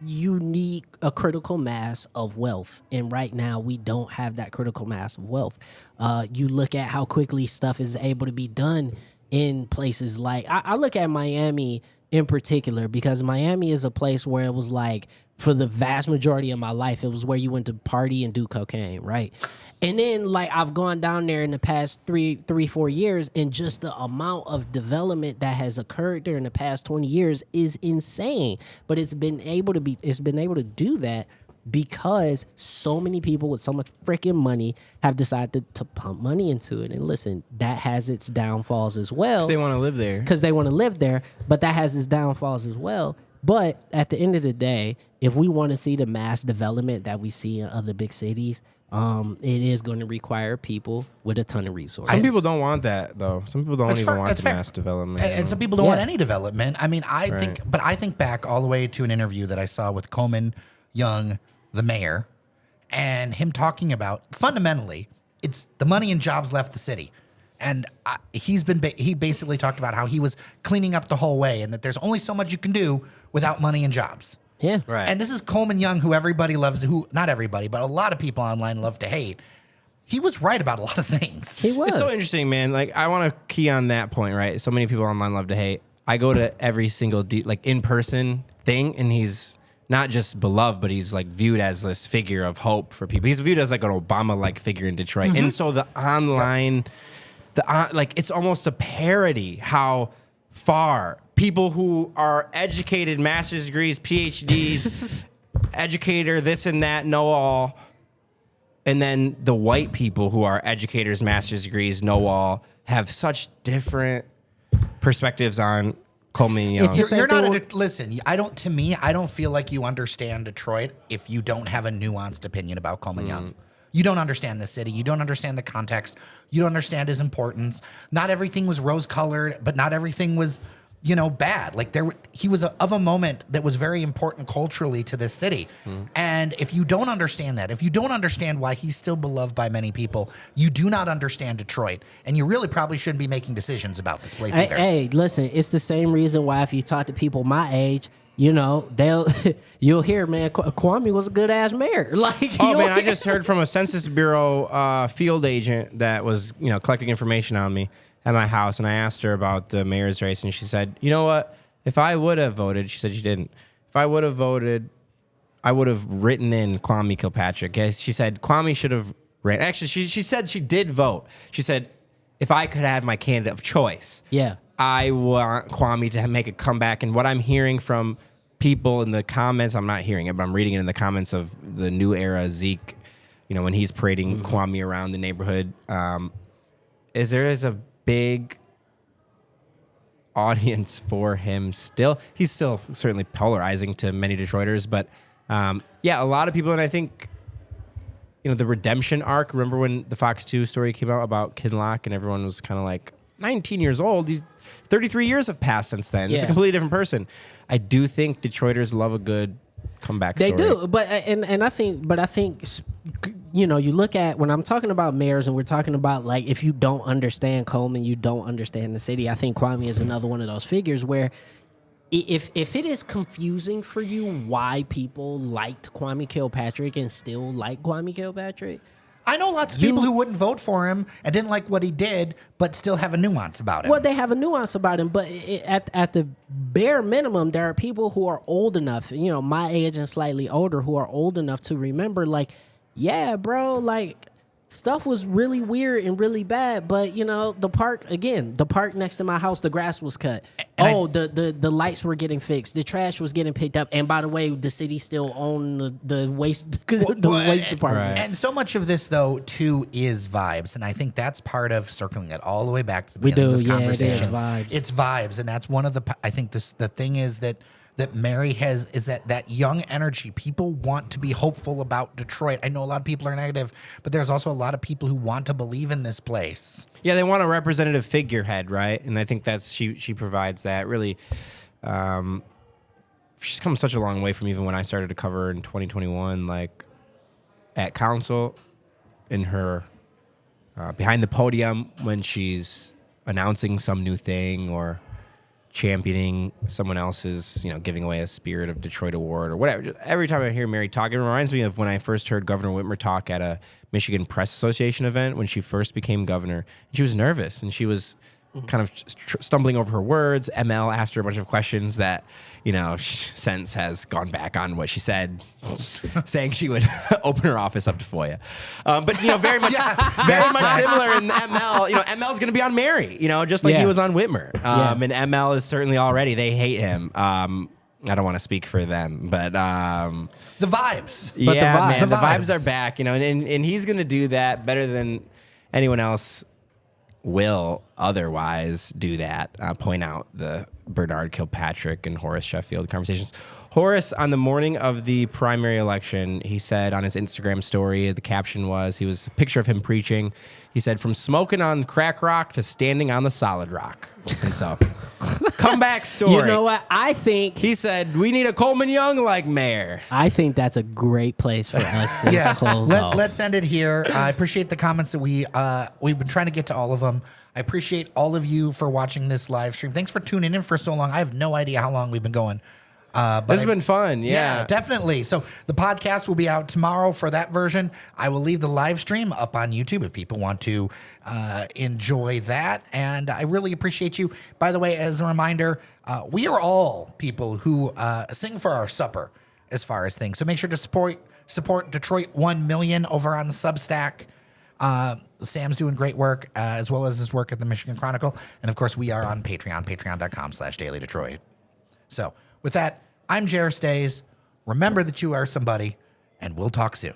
you need a critical mass of wealth. And right now, we don't have that critical mass of wealth. You look at how quickly stuff is able to be done in places like, I look at Miami in particular, because Miami is a place where it was like, for the vast majority of my life, it was where you went to party and do cocaine, right? And then, like, I've gone down there in the past 4 years, and just the amount of development that has occurred during the past 20 years is insane. But it's been able to do that because so many people with so much freaking money have decided to pump money into it. And listen, that has its downfalls as well. Because they want to live there. But that has its downfalls as well. But at the end of the day, if we want to see the mass development that we see in other big cities, it is going to require people with a ton of resources. Some people don't want that, though. Some people don't even want the mass development. And some people don't want any development. I mean, I think back all the way to an interview that I saw with Coleman Young, the mayor, and him talking about, fundamentally, it's the money and jobs left the city. And he basically talked about how he was cleaning up the whole way, and that there's only so much you can do without money and jobs. Yeah. Right. And this is Coleman Young, who everybody loves, who, not everybody, but a lot of people online love to hate. He was right about a lot of things. He was. It's so interesting, man. Like, I want to key on that point, right? So many people online love to hate. I go to every single in-person thing, and he's not just beloved, but he's like viewed as this figure of hope for people. He's viewed as like an Obama-like figure in Detroit. Mm-hmm. And so the online, it's almost a parody how far people who are educated, master's degrees, PhDs, educator, this and that, know all. And then the white people who are educators, master's degrees, know all, have such different perspectives on Coleman Young. You're not listen, I don't feel like you understand Detroit if you don't have a nuanced opinion about Coleman Young. You don't understand the city. You don't understand the context. You don't understand his importance. Not everything was rose-colored, but not everything was, bad. Like he was of a moment that was very important culturally to this city. And if you don't understand that, if you don't understand why he's still beloved by many people, you do not understand Detroit. And you really probably shouldn't be making decisions about this place either. Hey, listen, it's the same reason why if you talk to people my age, you'll hear, man, Kwame was a good ass mayor. I just heard from a Census Bureau field agent that was, collecting information on me at my house, and I asked her about the mayor's race, and she said, "You know what? If I would have voted," she said she didn't. "If I would have voted, I would have written in Kwame Kilpatrick." Yes, she said Kwame should have ran. Actually, she said she did vote. She said, "If I could have my candidate of choice, I want Kwame to make a comeback." And what I'm hearing from people in the comments, I'm not hearing it, but I'm reading it in the comments of the New Era Zeke, when he's parading Kwame around the neighborhood, is there is a big audience for him still. He's still certainly polarizing to many Detroiters, but a lot of people, and I think, the redemption arc, remember when the Fox 2 story came out about Kinloch and everyone was kind of like, 19 years old, these 33 years have passed since then. It's a completely different person. I do think Detroiters love a good comeback story. They do, but I think you look at, when I'm talking about mayors and we're talking about, like, if you don't understand Coleman, you don't understand the city. I think Kwame is another one of those figures where if it is confusing for you why people liked Kwame Kilpatrick and still like Kwame Kilpatrick, I know lots of people who wouldn't vote for him and didn't like what he did, but still have a nuance about him. Well, they have a nuance about him, but at the bare minimum, there are people who are old enough, my age and slightly older, who are old enough to remember, like, yeah, bro, like, stuff was really weird and really bad. But the park next to my house, the grass was cut. The lights were getting fixed. The trash was getting picked up. And by the way, the city still owned the waste waste department. Right. And so much of this, though, too, is vibes, and I think that's part of circling it all the way back to the beginning of this conversation. It is vibes. It's vibes, and that's one of the. I think the thing is that Mary has is that young energy. People want to be hopeful about Detroit. I know a lot of people are negative, but there's also a lot of people who want to believe in this place. Yeah, they want a representative figurehead, right? And I think that's she provides that. Really, she's come such a long way from even when I started to cover in 2021, like at council, in her behind the podium when she's announcing some new thing or championing someone else's, giving away a Spirit of Detroit award or whatever. Just every time I hear Mary talk, it reminds me of when I first heard Governor Whitmer talk at a Michigan Press Association event when she first became governor. She was nervous and she was kind of stumbling over her words. ML asked her a bunch of questions that, since has gone back on what she said, saying she would open her office up to FOIA. But, very much, very much similar in ML. ML's going to be on Mary, just like he was on Whitmer. And ML is certainly already, they hate him. I don't want to speak for them, but The vibes. But the vibes are back, and he's going to do that better than anyone else will otherwise do that. Point out the Bernard Kilpatrick and Horace Sheffield conversations. Horace, on the morning of the primary election, he said on his Instagram story, the caption was a picture of him preaching. He said, "From smoking on crack rock to standing on the solid rock." And so, comeback story. You know what? I think He said, "We need a Coleman Young like mayor." I think that's a great place for us to close off. Let's end it here. I appreciate the comments that we've been trying to get to all of them. I appreciate all of you for watching this live stream. Thanks for tuning in for so long. I have no idea how long we've been going. But This has been fun. Yeah. Definitely. So the podcast will be out tomorrow for that version. I will leave the live stream up on YouTube if people want to enjoy that. And I really appreciate you. By the way, as a reminder, we are all people who sing for our supper as far as things. So make sure to support Detroit 1 Million over on Substack. Sam's doing great work, as well as his work at the Michigan Chronicle. And of course, we are on Patreon, patreon.com/dailydetroit. So with that, I'm Jer Stays. Remember that you are somebody, and we'll talk soon.